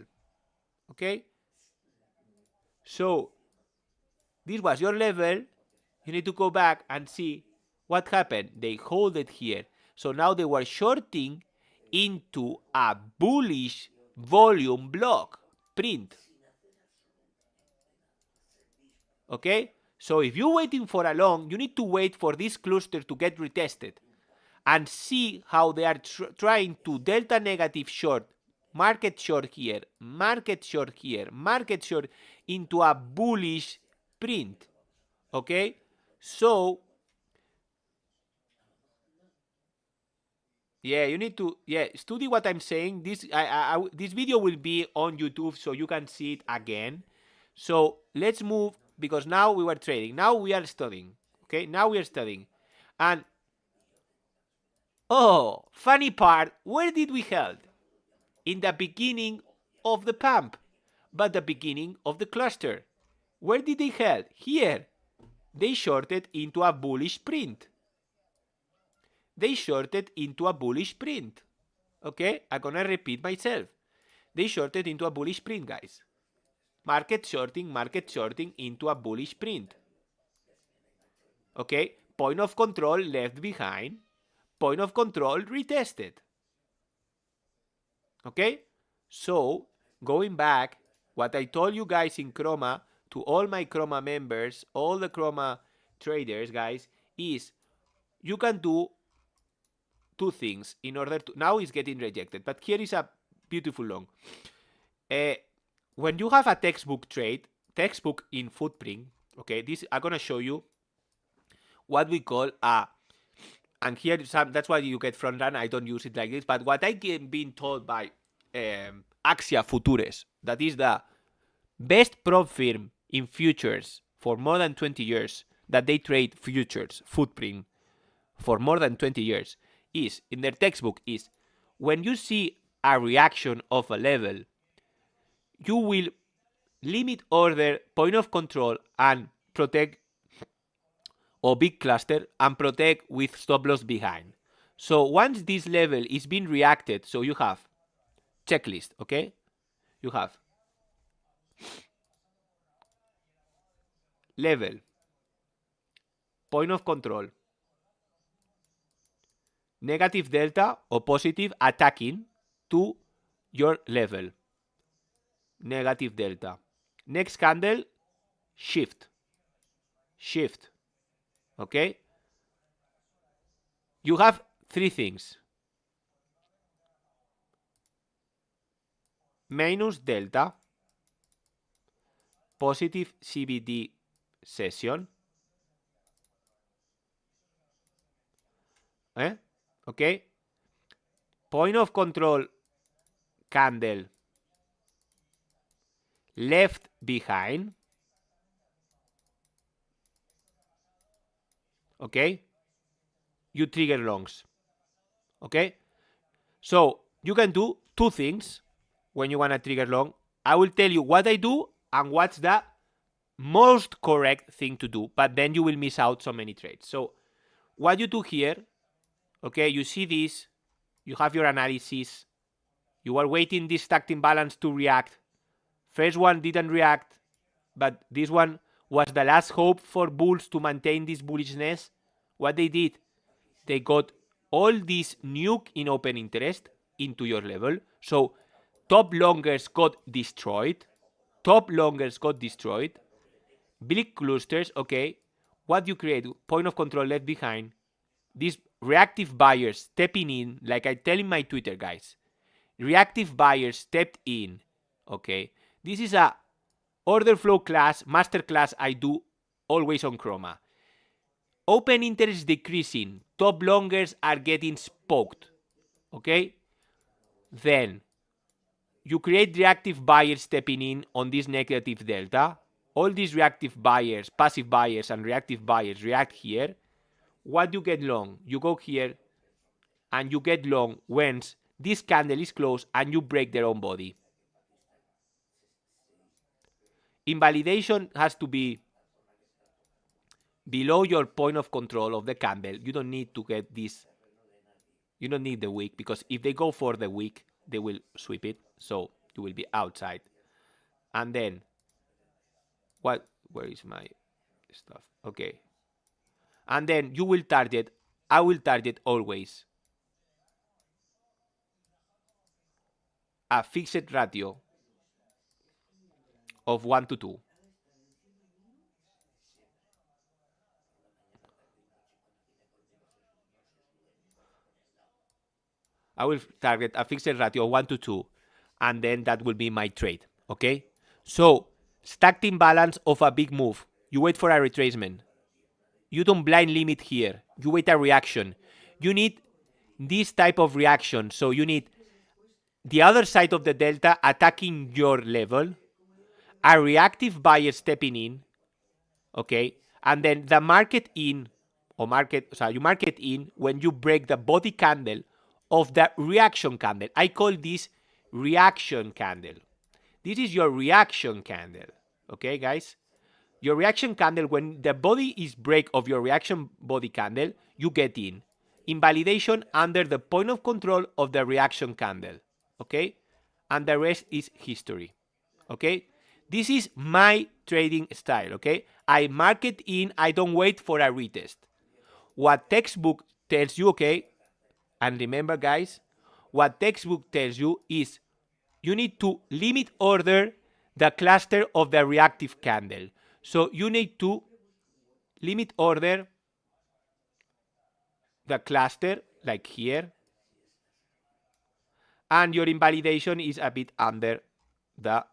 Speaker 1: Okay? So, this was your level. You need to go back and see what happened. They hold it here. So now they were shorting into a bullish volume block print. Okay? So if you're waiting for a long, you need to wait for this cluster to get retested and see how they are trying to delta negative short, market short here, market short here, market short into a bullish print. Okay? So, yeah, you need to study what I'm saying. This video will be on YouTube, so you can see it again. So let's move, because now we were trading. Now we are studying. Okay, now we are studying. And oh, funny part, where did we held? In the beginning of the pump, but the beginning of the cluster. Where did they held? Here. They shorted into a bullish print. They shorted into a bullish print. Okay, I'm gonna repeat myself. They shorted into a bullish print, guys. Market shorting into a bullish print. Okay, point of control left behind, point of control retested. Okay, so going back, what I told you guys in Chroma, to all my Chroma members, all the Chroma traders, guys, is you can do two things in order to, now it's getting rejected, but here is a beautiful long. When you have a textbook trade, textbook in footprint, okay, this I'm gonna show you what we call a, and here that's why you get front run. I don't use it like this, but what I get being told by Axia Futuros, that is the best prop firm in futures for more than 20 years, that they trade futures footprint for more than 20 years, is in their textbook is when you see a reaction of a level, you will limit order, point of control, and protect, or big cluster, and protect with stop loss behind. So once this level is being reacted, so you have checklist, okay? You have level, point of control, negative delta or positive attacking to your level, negative delta. Next candle, shift, okay? You have three things. Minus delta, positive CBD session, okay? Point of control candle left behind, okay? You trigger longs, okay? So you can do two things when you want to trigger long. I will tell you what I do and what's the most correct thing to do, but then you will miss out so many trades. So what you do here, okay, you see this, you have your analysis, you are waiting this stacked imbalance to react. First one didn't react, but this one was the last hope for bulls to maintain this bullishness. What they did, they got all this nuke in open interest into your level. So top longers got destroyed. Big clusters, okay. What you create, point of control left behind. These reactive buyers stepping in, like I tell in my Twitter, guys. Reactive buyers stepped in, okay. This is a order flow class, master class I do always on Chroma. Open interest decreasing, top longers are getting spoked, okay. Then you create reactive buyers stepping in on this negative delta. All these reactive buyers, passive buyers, and reactive buyers react here. What you get long? You go here and you get long once this candle is closed and you break their own body. Invalidation has to be below your point of control of the candle. You don't need to get this. You don't need the wick, because if they go for the wick, they will sweep it. So you will be outside. And then, what? Where is my stuff? Okay. And then you will target. I will target always a fixed ratio of 1 to 2. I will target a fixed ratio of 1 to 2, and then that will be my trade, okay? So, stacked imbalance of a big move. You wait for a retracement. You don't blind limit here. You wait a reaction. You need this type of reaction. So you need the other side of the delta attacking your level, a reactive buyer stepping in, okay, and then the market in, or market, so you market in when you break the body candle of the reaction candle. I call this reaction candle. This is your reaction candle, okay, guys? Your reaction candle, when the body is break of your reaction body candle, you get in. Invalidation under the point of control of the reaction candle, okay? And the rest is history, okay? This is my trading style, okay? I market in, I don't wait for a retest. What textbook tells you, okay? And remember, guys, what textbook tells you is you need to limit order the cluster of the reactive candle. So you need to limit order the cluster, like here, and your invalidation is a bit under the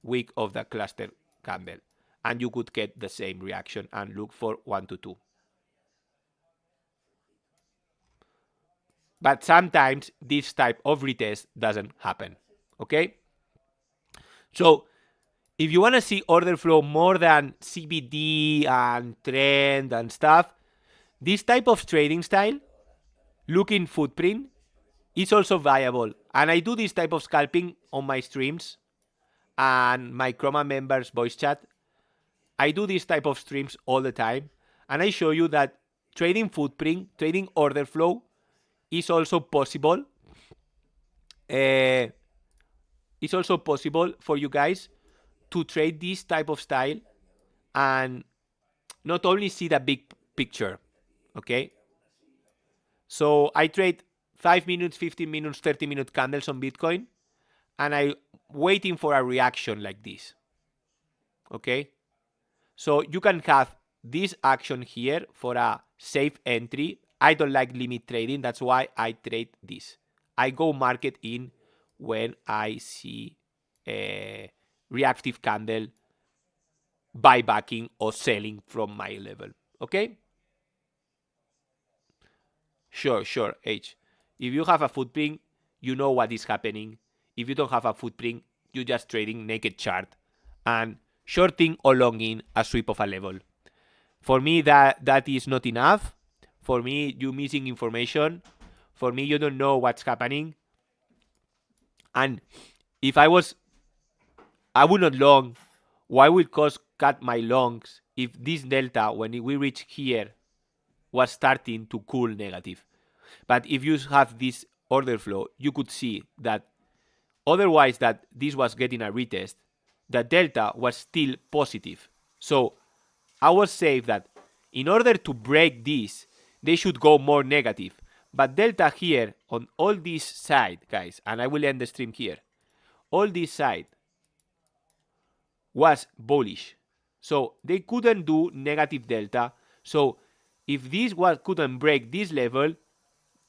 Speaker 1: wick of the cluster candle, and you could get the same reaction and look for 1 to 2. But sometimes this type of retest doesn't happen, okay? So if you want to see order flow more than CBD and trend and stuff, this type of trading style, looking footprint, is also viable. And I do this type of scalping on my streams and my Chroma members voice chat. I do this type of streams all the time. And I show you that trading footprint, trading order flow is also possible. It's also possible for you guys to trade this type of style and not only see the big picture, okay? So I trade 5 minutes, 15 minutes, 30-minute candles on Bitcoin, and I'm waiting for a reaction like this, okay? So you can have this action here for a safe entry. I don't like limit trading, that's why I trade this. I go market in when I see a reactive candle buybacking or selling from my level, okay? Sure, H. If you have a footprint, you know what is happening. If you don't have a footprint, you're just trading naked chart and shorting or longing a sweep of a level. For me, that is not enough. For me, you're missing information. For me, you don't know what's happening. And if I would not long, why would cost cut my longs if this delta, when we reach here, was starting to cool negative? But if you have this order flow, you could see that otherwise that this was getting a retest, the delta was still positive. So I was saying that in order to break this, they should go more negative. But delta here on all this side, guys, and I will end the stream here, all this side was bullish. So they couldn't do negative delta. So if this couldn't break this level,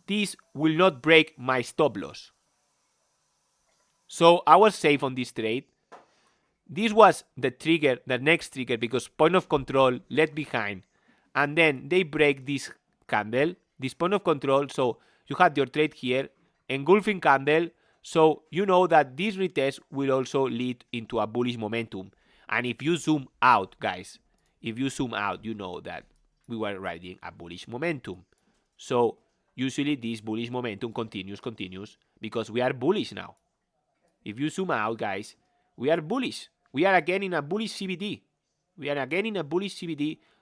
Speaker 1: this will not break my stop loss. So I was safe on this trade. This was the trigger, the next trigger, because point of control left behind. And then they break this candle, this point of control. So you had your trade here, engulfing candle. So you know that this retest will also lead into a bullish momentum. And if you zoom out, guys, if you zoom out, you know that we were riding a bullish momentum. So usually this bullish momentum continues because we are bullish now. If you zoom out, guys, we are bullish. We are again in a bullish CBD.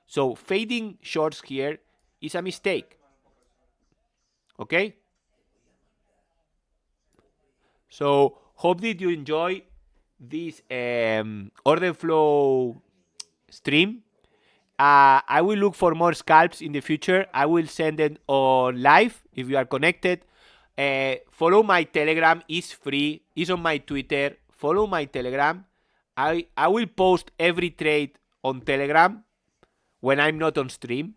Speaker 1: So fading shorts here is a mistake. Okay? So hope that you enjoy this order flow stream. I will look for more scalps in the future. I will send it on live if you are connected. Follow my Telegram, it's free. It's on my Twitter. Follow my Telegram. I will post every trade on Telegram when I'm not on stream.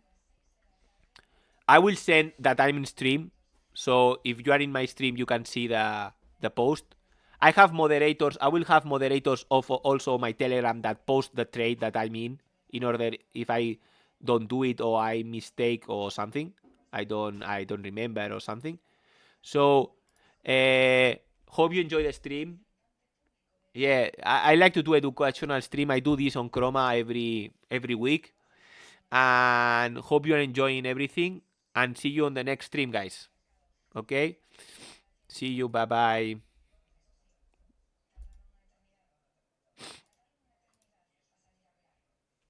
Speaker 1: I will send that I'm in stream. So if you are in my stream, you can see the post. I have moderators. I will have moderators of also my Telegram that post the trade that I'm in order if I don't do it or I mistake or something. I don't remember or something. So hope you enjoy the stream. Yeah, I like to do educational stream. I do this on Chroma every week. And hope you're enjoying everything. And see you on the next stream, guys. Okay? See you. Bye-bye.